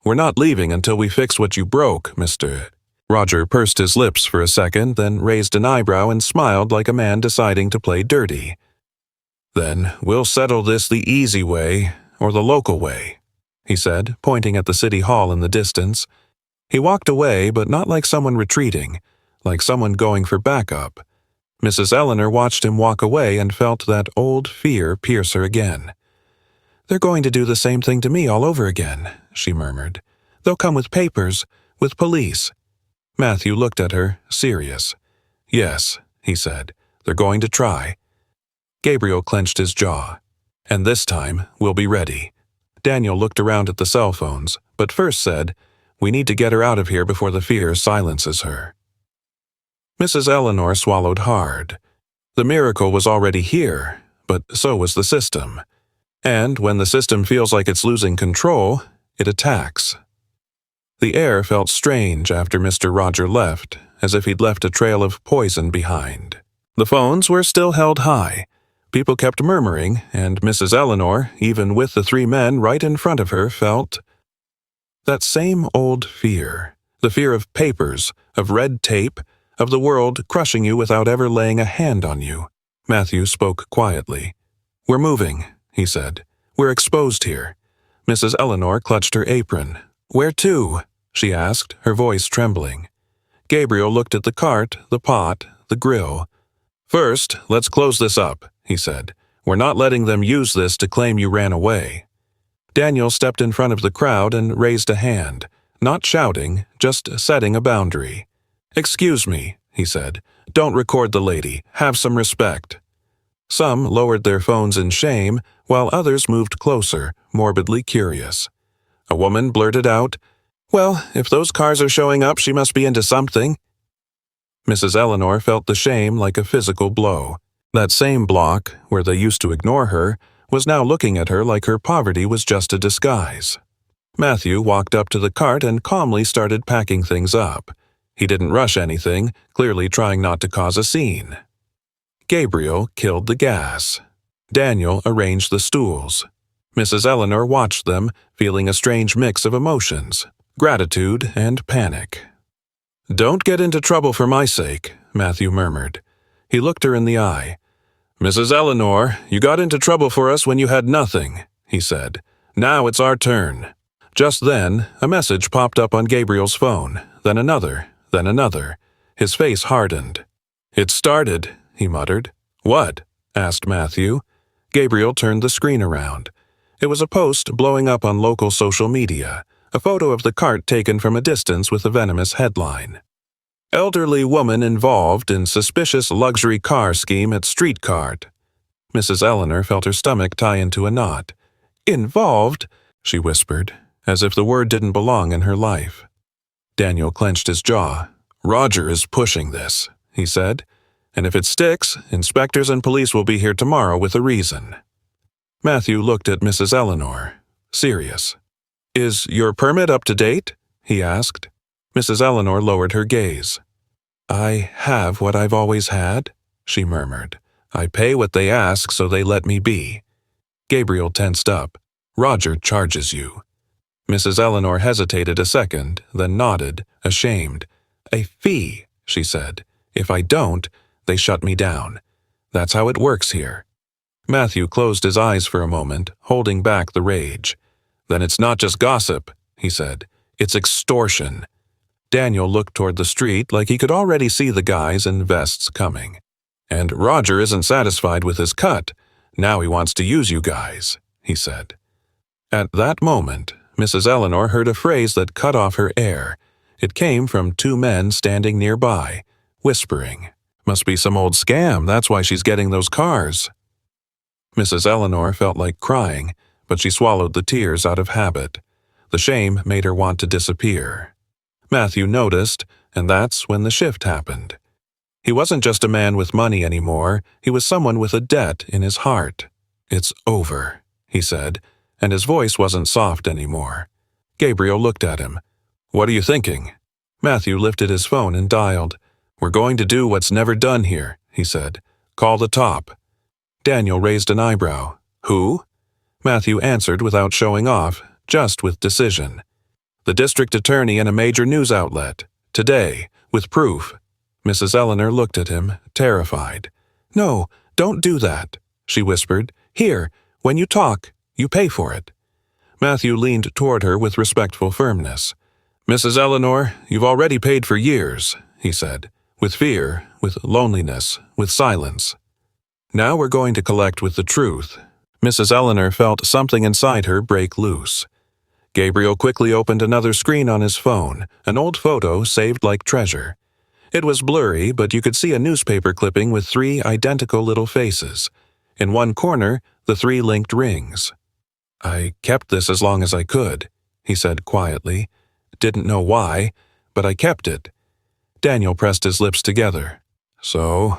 "We're not leaving until we fix what you broke, Mr. Roger pursed his lips for a second, then raised an eyebrow and smiled like a man deciding to play dirty. "Then we'll settle this the easy way, or the local way," he said, pointing at the city hall in the distance. He walked away, but not like someone retreating, like someone going for backup. Mrs. Eleanor watched him walk away and felt that old fear pierce her again. "They're going to do the same thing to me all over again," she murmured. "They'll come with papers, with police." Matthew looked at her, serious. "Yes," he said, "they're going to try." Gabriel clenched his jaw. "And this time, we'll be ready." Daniel looked around at the cell phones, but first said, "We need to get her out of here before the fear silences her." Mrs. Eleanor swallowed hard. The miracle was already here, but so was the system. And when the system feels like it's losing control, it attacks. The air felt strange after Mr. Roger left, as if he'd left a trail of poison behind. The phones were still held high. People kept murmuring, and Mrs. Eleanor, even with the 3 men right in front of her, felt that same old fear. The fear of papers, of red tape, of the world crushing you without ever laying a hand on you. Matthew spoke quietly. "We're moving," he said. "We're exposed here." Mrs. Eleanor clutched her apron. "Where to?" she asked, her voice trembling. Gabriel looked at the cart, the pot, the grill. "First, let's close this up," he said. "We're not letting them use this to claim you ran away." Daniel stepped in front of the crowd and raised a hand, not shouting, just setting a boundary. "Excuse me," he said. Don't record the lady. Have some respect." Some lowered their phones in shame, while others moved closer, morbidly curious. A woman blurted out, "Well, if those cars are showing up, she must be into something." Mrs. Eleanor felt the shame like a physical blow. That same block, where they used to ignore her, was now looking at her like her poverty was just a disguise. Matthew walked up to the cart and calmly started packing things up. He didn't rush anything, clearly trying not to cause a scene. Gabriel killed the gas. Daniel arranged the stools. Mrs. Eleanor watched them, feeling a strange mix of emotions, gratitude and panic. "Don't get into trouble for my sake," Matthew murmured. He looked her in the eye. "Mrs. Eleanor, you got into trouble for us when you had nothing," he said. "Now it's our turn." Just then, a message popped up on Gabriel's phone, then another, then another. His face hardened. "It started," he muttered. "What?" asked Matthew. Gabriel turned the screen around. It was a post blowing up on local social media, a photo of the cart taken from a distance with a venomous headline. "Elderly woman involved in suspicious luxury car scheme at street cart." Mrs. Eleanor felt her stomach tie into a knot. "Involved?" she whispered, as if the word didn't belong in her life. Daniel clenched his jaw. "Roger is pushing this," he said. "And if it sticks, inspectors and police will be here tomorrow with a reason." Matthew looked at Mrs. Eleanor, serious. "Is your permit up to date?" he asked. Mrs. Eleanor lowered her gaze. "I have what I've always had," she murmured. "I pay what they ask, so they let me be." Gabriel tensed up. "Roger charges you." Mrs. Eleanor hesitated a second, then nodded, ashamed. "A fee," she said. "If I don't, they shut me down. That's how it works here." Matthew closed his eyes for a moment, holding back the rage. "Then it's not just gossip," he said. "It's extortion." Daniel looked toward the street like he could already see the guys in vests coming. "And Roger isn't satisfied with his cut. Now he wants to use you guys," he said. At that moment, Mrs. Eleanor heard a phrase that cut off her air. It came from two men standing nearby, whispering. "Must be some old scam, that's why she's getting those cars." Mrs. Eleanor felt like crying, but she swallowed the tears out of habit. The shame made her want to disappear. Matthew noticed, and that's when the shift happened. He wasn't just a man with money anymore, he was someone with a debt in his heart. "It's over," he said, and his voice wasn't soft anymore. Gabriel looked at him. "What are you thinking?" Matthew lifted his phone and dialed. "We're going to do what's never done here," he said. "Call the top." Daniel raised an eyebrow. "Who?" Matthew answered without showing off, just with decision. "The district attorney and a major news outlet. Today, with proof." Mrs. Eleanor looked at him, terrified. "No, don't do that," she whispered. "Here, when you talk, you pay for it." Matthew leaned toward her with respectful firmness. "Mrs. Eleanor, you've already paid for years," he said. "With fear, with loneliness, with silence. Now we're going to collect with the truth." Mrs. Eleanor felt something inside her break loose. Gabriel quickly opened another screen on his phone, an old photo saved like treasure. It was blurry, but you could see a newspaper clipping with 3 identical little faces. In one corner, the 3 linked rings. "I kept this as long as I could," he said quietly. "Didn't know why, but I kept it." Daniel pressed his lips together. "So,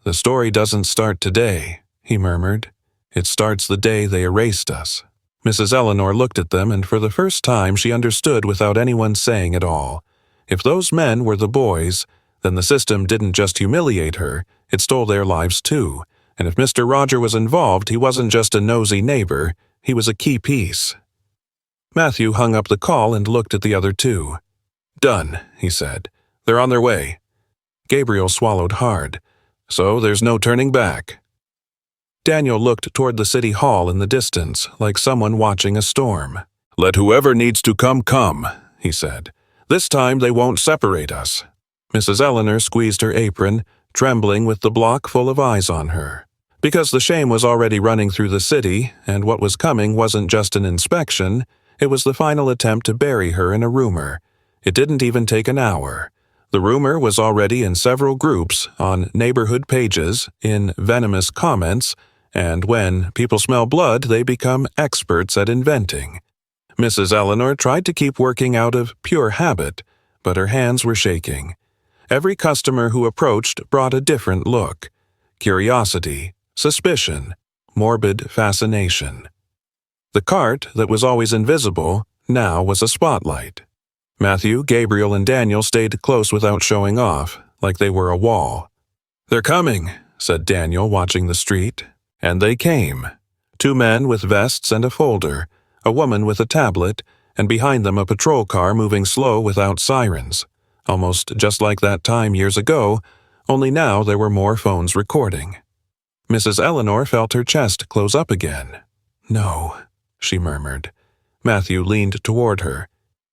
the story doesn't start today," he murmured. "It starts the day they erased us." Mrs. Eleanor looked at them, and for the first time she understood without anyone saying it all. If those men were the boys, then the system didn't just humiliate her, it stole their lives too. And if Mr. Roger was involved, he wasn't just a nosy neighbor, he was a key piece. Matthew hung up the call and looked at the other 2. "Done," he said. "They're on their way." Gabriel swallowed hard. "So there's no turning back." Daniel looked toward the city hall in the distance, like someone watching a storm. "Let whoever needs to come, he said. "This time they won't separate us." Mrs. Eleanor squeezed her apron, trembling with the block full of eyes on her. Because the shame was already running through the city, and what was coming wasn't just an inspection, it was the final attempt to bury her in a rumor. It didn't even take an hour. The rumor was already in several groups, on neighborhood pages, in venomous comments, and when people smell blood, they become experts at inventing. Mrs. Eleanor tried to keep working out of pure habit, but her hands were shaking. Every customer who approached brought a different look: curiosity, suspicion, morbid fascination. The cart that was always invisible now was a spotlight. Matthew, Gabriel, and Daniel stayed close without showing off, like they were a wall. "They're coming," said Daniel, watching the street. And they came. 2 men with vests and a folder, a woman with a tablet, and behind them a patrol car moving slow without sirens. Almost just like that time years ago, only now there were more phones recording. Mrs. Eleanor felt her chest close up again. "No," she murmured. Matthew leaned toward her.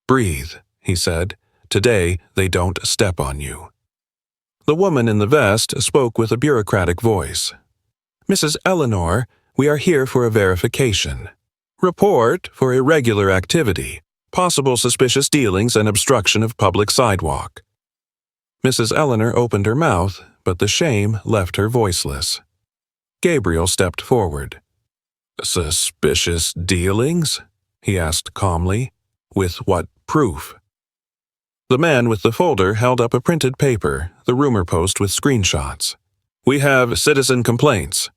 "Breathe," he said. "Today they don't step on you." The woman in the vest spoke with a bureaucratic voice. "Mrs. Eleanor, we are here for a verification. Report for irregular activity, possible suspicious dealings and obstruction of public sidewalk." Mrs. Eleanor opened her mouth, but the shame left her voiceless. Gabriel stepped forward. "Suspicious dealings?" he asked calmly. "With what proof?" The man with the folder held up a printed paper, the rumor post with screenshots. "We have citizen complaints."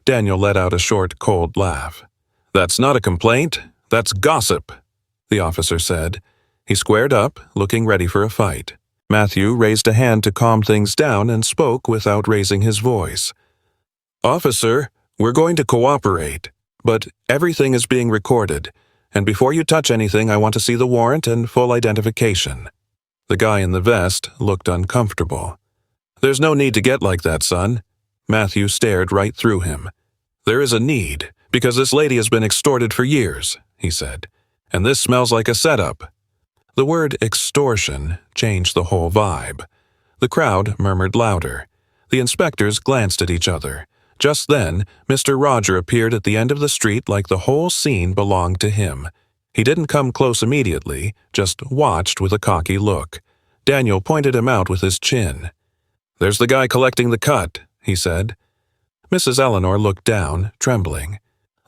Daniel let out a short, cold laugh. "That's not a complaint, that's gossip," the officer said. He squared up, looking ready for a fight. Matthew raised a hand to calm things down and spoke without raising his voice. "Officer, we're going to cooperate, but everything is being recorded, and before you touch anything, I want to see the warrant and full identification." The guy in the vest looked uncomfortable. "There's no need to get like that, son." Matthew stared right through him. "There is a need, because this lady has been extorted for years," he said, "and this smells like a setup." The word extortion changed the whole vibe. The crowd murmured louder. The inspectors glanced at each other. Just then, Mr. Roger appeared at the end of the street like the whole scene belonged to him. He didn't come close immediately, just watched with a cocky look. Daniel pointed him out with his chin. "There's the guy collecting the cut," he said. Mrs. Eleanor looked down, trembling.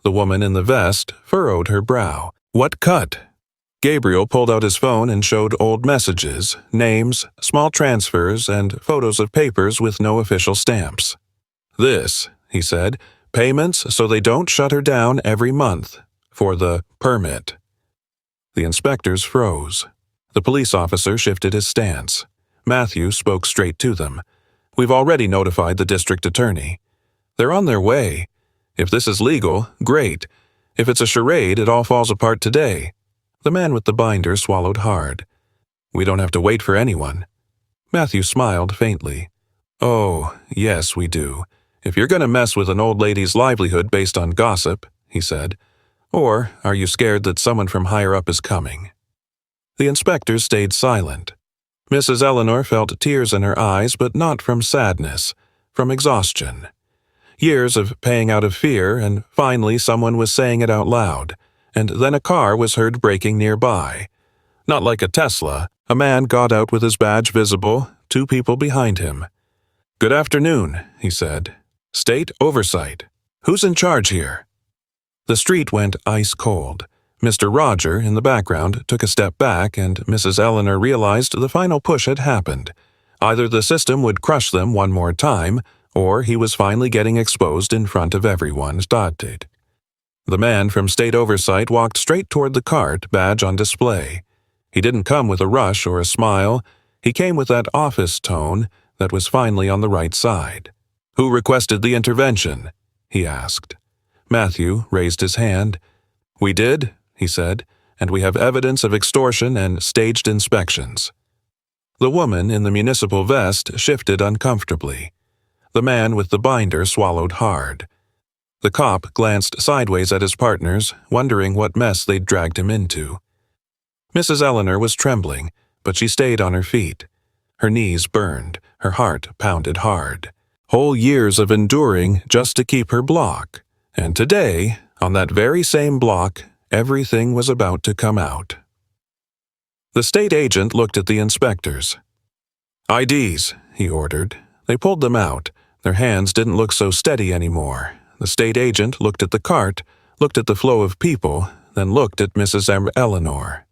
The woman in the vest furrowed her brow. "What cut?" Gabriel pulled out his phone and showed old messages, names, small transfers, and photos of papers with no official stamps. "This," he said, "payments so they don't shut her down every month. For the permit." The inspectors froze. The police officer shifted his stance. Matthew spoke straight to them. "We've already notified the district attorney. They're on their way. If this is legal, great. If it's a charade, it all falls apart today." The man with the binder swallowed hard. "We don't have to wait for anyone." Matthew smiled faintly. "Oh, yes, we do. If you're going to mess with an old lady's livelihood based on gossip," he said. "Or are you scared that someone from higher up is coming?" The inspectors stayed silent. Mrs. Eleanor felt tears in her eyes, but not from sadness, from exhaustion. Years of paying out of fear, and finally someone was saying it out loud, and then a car was heard braking nearby. Not like a Tesla, a man got out with his badge visible, 2 people behind him. "Good afternoon," he said. "State oversight. Who's in charge here?" The street went ice cold. Mr. Roger, in the background, took a step back, and Mrs. Eleanor realized the final push had happened. Either the system would crush them one more time, or he was finally getting exposed in front of everyone. The man from State Oversight walked straight toward the cart, badge on display. He didn't come with a rush or a smile. He came with that office tone that was finally on the right side. "Who requested the intervention?" he asked. Matthew raised his hand. "We did," he said, "and we have evidence of extortion and staged inspections." The woman in the municipal vest shifted uncomfortably. The man with the binder swallowed hard. The cop glanced sideways at his partners, wondering what mess they'd dragged him into. Mrs. Eleanor was trembling, but she stayed on her feet. Her knees burned, her heart pounded hard. Whole years of enduring just to keep her block. And today, on that very same block, everything was about to come out. The state agent looked at the inspectors. IDs, he ordered. They pulled them out. Their hands didn't look so steady anymore. The state agent looked at the cart, looked at the flow of people, then looked at Mrs. Eleanor.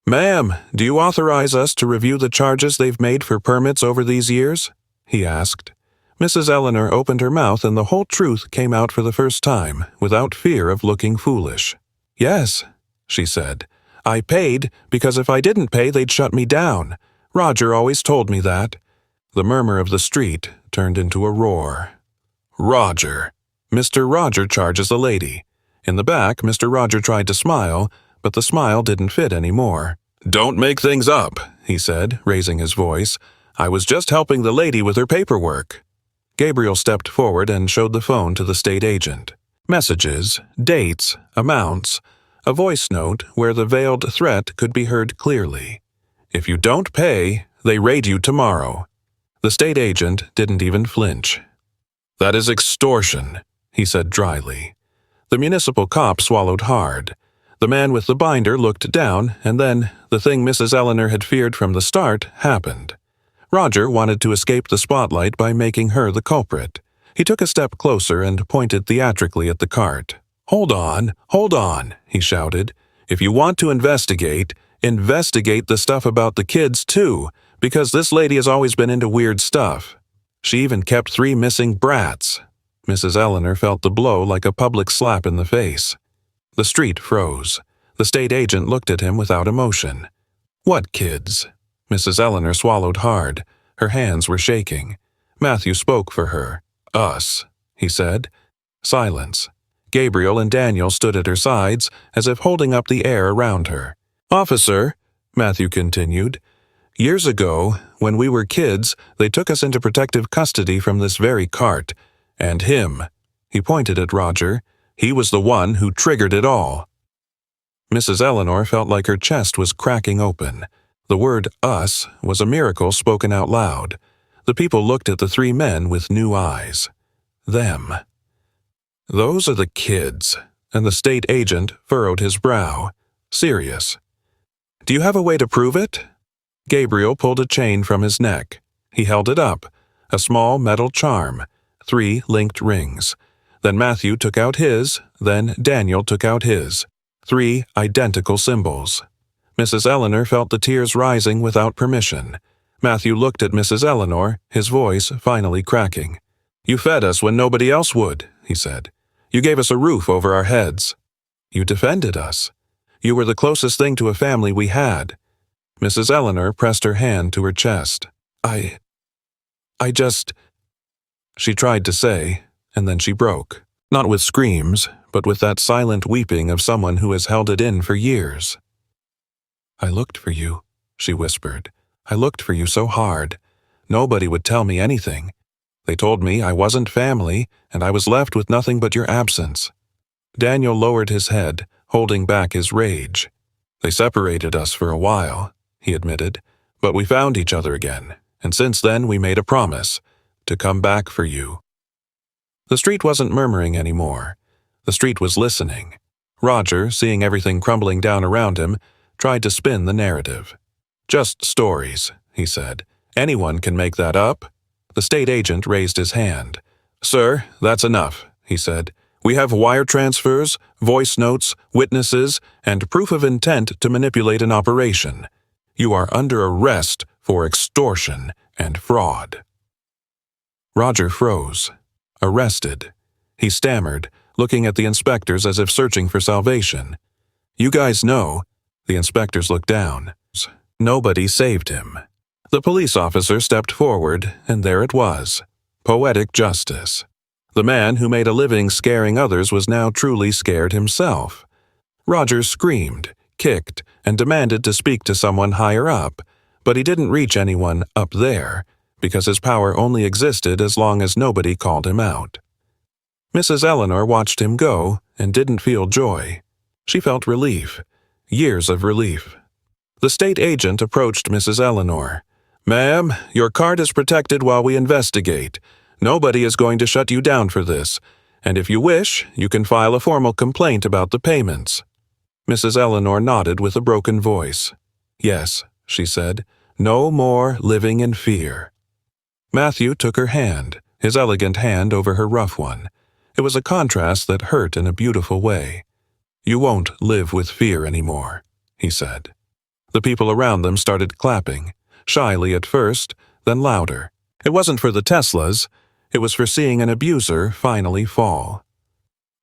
"Ma'am, do you authorize us to review the charges they've made for permits over these years?" he asked. Mrs. Eleanor opened her mouth and the whole truth came out for the first time, without fear of looking foolish. "Yes," she said. "I paid because if I didn't pay they'd shut me down. Roger always told me that." The murmur of the street turned into a roar. "Roger! Mr. Roger charges a lady." In the back, Mr. Roger tried to smile, but the smile didn't fit anymore. "Don't make things up," he said, raising his voice. "I was just helping the lady with her paperwork." Gabriel stepped forward and showed the phone to the state agent. Messages, dates, amounts, a voice note where the veiled threat could be heard clearly. "If you don't pay, they raid you tomorrow." The state agent didn't even flinch. "That is extortion," he said dryly. The municipal cop swallowed hard. The man with the binder looked down, and then the thing Mrs. Eleanor had feared from the start happened. Roger wanted to escape the spotlight by making her the culprit. He took a step closer and pointed theatrically at the cart. Hold on, he shouted. "If you want to investigate the stuff about the kids too, because this lady has always been into weird stuff. She even kept 3 missing brats." Mrs. Eleanor felt the blow like a public slap in the face. The street froze. The state agent looked at him without emotion. "What kids?" Mrs. Eleanor swallowed hard. Her hands were shaking. Matthew spoke for her. "Us," he said. Silence. Gabriel and Daniel stood at her sides, as if holding up the air around her. "Officer," Matthew continued, "years ago, when we were kids, they took us into protective custody from this very cart. And him," he pointed at Roger, "he was the one who triggered it all." Mrs. Eleanor felt like her chest was cracking open. The word "us" was a miracle spoken out loud. The people looked at the 3 men with new eyes. Them. "Those are the kids," and the state agent furrowed his brow. Serious. "Do you have a way to prove it?" Gabriel pulled a chain from his neck. He held it up, a small metal charm, 3 linked rings. Then Matthew took out his, then Daniel took out his. 3 identical symbols. Mrs. Eleanor felt the tears rising without permission. Matthew looked at Mrs. Eleanor, his voice finally cracking. "You fed us when nobody else would," he said. "You gave us a roof over our heads. You defended us. You were the closest thing to a family we had." Mrs. Eleanor pressed her hand to her chest. I just," she tried to say, and then she broke. Not with screams, but with that silent weeping of someone who has held it in for years. "I looked for you," she whispered. "I looked for you so hard. Nobody would tell me anything. They told me I wasn't family, and I was left with nothing but your absence." Daniel lowered his head, holding back his rage. "They separated us for a while," he admitted, "but we found each other again, and since then we made a promise to come back for you." The street wasn't murmuring anymore. The street was listening. Roger, seeing everything crumbling down around him, tried to spin the narrative. "Just stories," he said. "Anyone can make that up." The state agent raised his hand. "Sir, that's enough," he said. "We have wire transfers, voice notes, witnesses, and proof of intent to manipulate an operation. You are under arrest for extortion and fraud." Roger froze. Arrested. He stammered, looking at the inspectors as if searching for salvation. "You guys know." The inspectors looked down. Nobody saved him. The police officer stepped forward, and there it was. Poetic justice. The man who made a living scaring others was now truly scared himself. Roger screamed, kicked, and demanded to speak to someone higher up, but he didn't reach anyone up there, because his power only existed as long as nobody called him out. Mrs. Eleanor watched him go and didn't feel joy. She felt relief. Years of relief. The state agent approached Mrs. Eleanor. "Ma'am, your card is protected while we investigate. Nobody is going to shut you down for this, and if you wish, you can file a formal complaint about the payments." Mrs. Eleanor nodded with a broken voice. "Yes," she said, No more living in fear. Matthew took her hand, his elegant hand over her rough one. It was a contrast that hurt in a beautiful way. "You won't live with fear anymore," he said. The people around them started clapping, shyly at first, then louder. It wasn't for the Teslas, it was for seeing an abuser finally fall.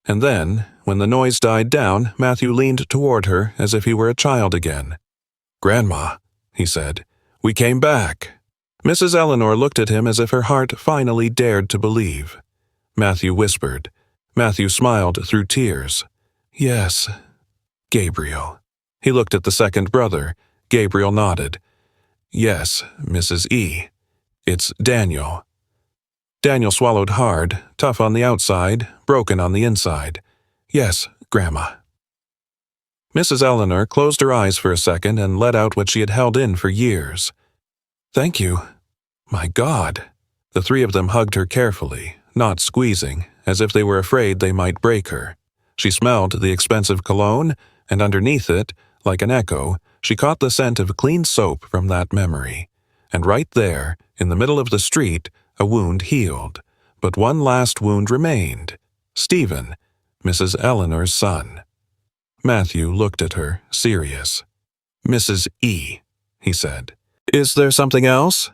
And then, when the noise died down, Matthew leaned toward her as if he were a child again. "Grandma," he said, "we came back." Mrs. Eleanor looked at him as if her heart finally dared to believe. Matthew whispered. Matthew smiled through tears. "Yes, Gabriel." He looked at the second brother. Gabriel nodded. "Yes, Mrs. E. It's Daniel." Daniel swallowed hard, tough on the outside, broken on the inside. "Yes, Grandma." Mrs. Eleanor closed her eyes for a second and let out what she had held in for years. "Thank you. My God." The three of them hugged her carefully, not squeezing, as if they were afraid they might break her. She smelled the expensive cologne, and underneath it, like an echo, she caught the scent of clean soap from that memory. And right there, in the middle of the street, a wound healed. But one last wound remained. Stephen, Mrs. Eleanor's son. Matthew looked at her, serious. "Mrs. E," he said. "Is there something else?"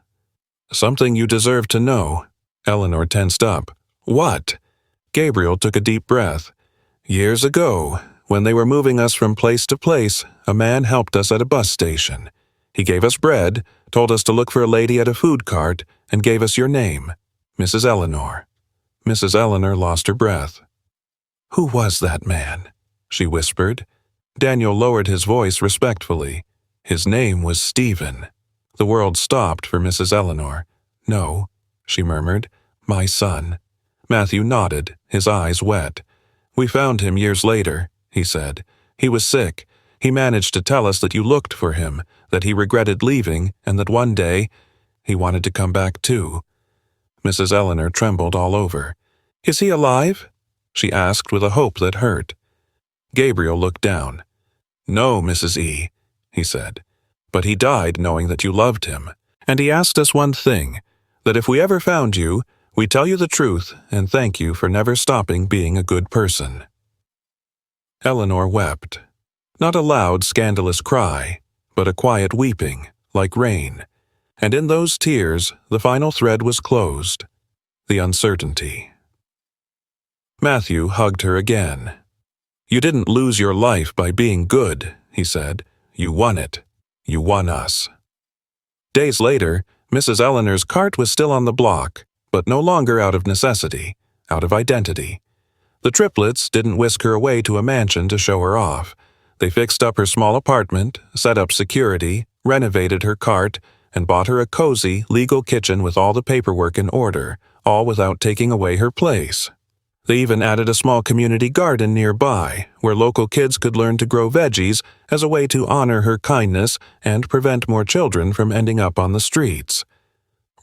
"Something you deserve to know." Eleanor tensed up. "What?" Gabriel took a deep breath. "Years ago, when they were moving us from place to place, a man helped us at a bus station. He gave us bread, told us to look for a lady at a food cart, and gave us your name, Mrs. Eleanor." Mrs. Eleanor lost her breath. "Who was that man?" she whispered. Daniel lowered his voice respectfully. "His name was Stephen." The world stopped for Mrs. Eleanor. "No," she murmured, "my son." Matthew nodded, his eyes wet. "We found him years later," he said. "He was sick. He managed to tell us that you looked for him, that he regretted leaving, and that one day he wanted to come back too." Mrs. Eleanor trembled all over. "Is he alive?" she asked with a hope that hurt. Gabriel looked down. "No, Mrs. E," he said, "but he died knowing that you loved him. And he asked us one thing, that if we ever found you, we'd tell you the truth and thank you for never stopping being a good person." Eleanor wept. Not a loud, scandalous cry, but a quiet weeping, like rain. And in those tears, the final thread was closed. The uncertainty. Matthew hugged her again. "You didn't lose your life by being good," he said. "You won it. You won us." Days later, Mrs. Eleanor's cart was still on the block, but no longer out of necessity, out of identity. The Triplets didn't whisk her away to a mansion to show her off. They fixed up her small apartment, set up security, renovated her cart, and bought her a cozy, legal kitchen with all the paperwork in order, all without taking away her place. They even added a small community garden nearby, where local kids could learn to grow veggies as a way to honor her kindness and prevent more children from ending up on the streets.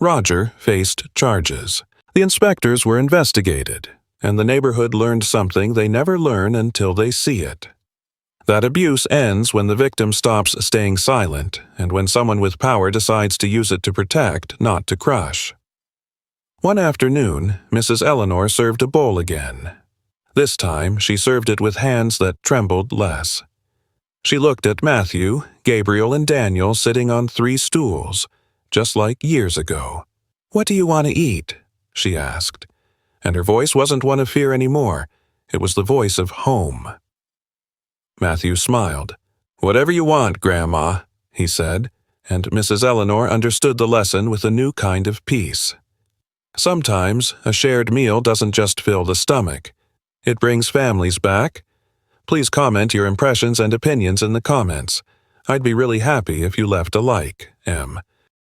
Roger faced charges. The inspectors were investigated, and the neighborhood learned something they never learn until they see it. That abuse ends when the victim stops staying silent, and when someone with power decides to use it to protect, not to crush. One afternoon, Mrs. Eleanor served a bowl again. This time, she served it with hands that trembled less. She looked at Matthew, Gabriel, and Daniel sitting on 3 stools, just like years ago. "What do you want to eat?" she asked. And her voice wasn't one of fear anymore. It was the voice of home. Matthew smiled. "Whatever you want, Grandma," he said, and Mrs. Eleanor understood the lesson with a new kind of peace. Sometimes, a shared meal doesn't just fill the stomach. It brings families back. Please comment your impressions and opinions in the comments. I'd be really happy if you left a like, M.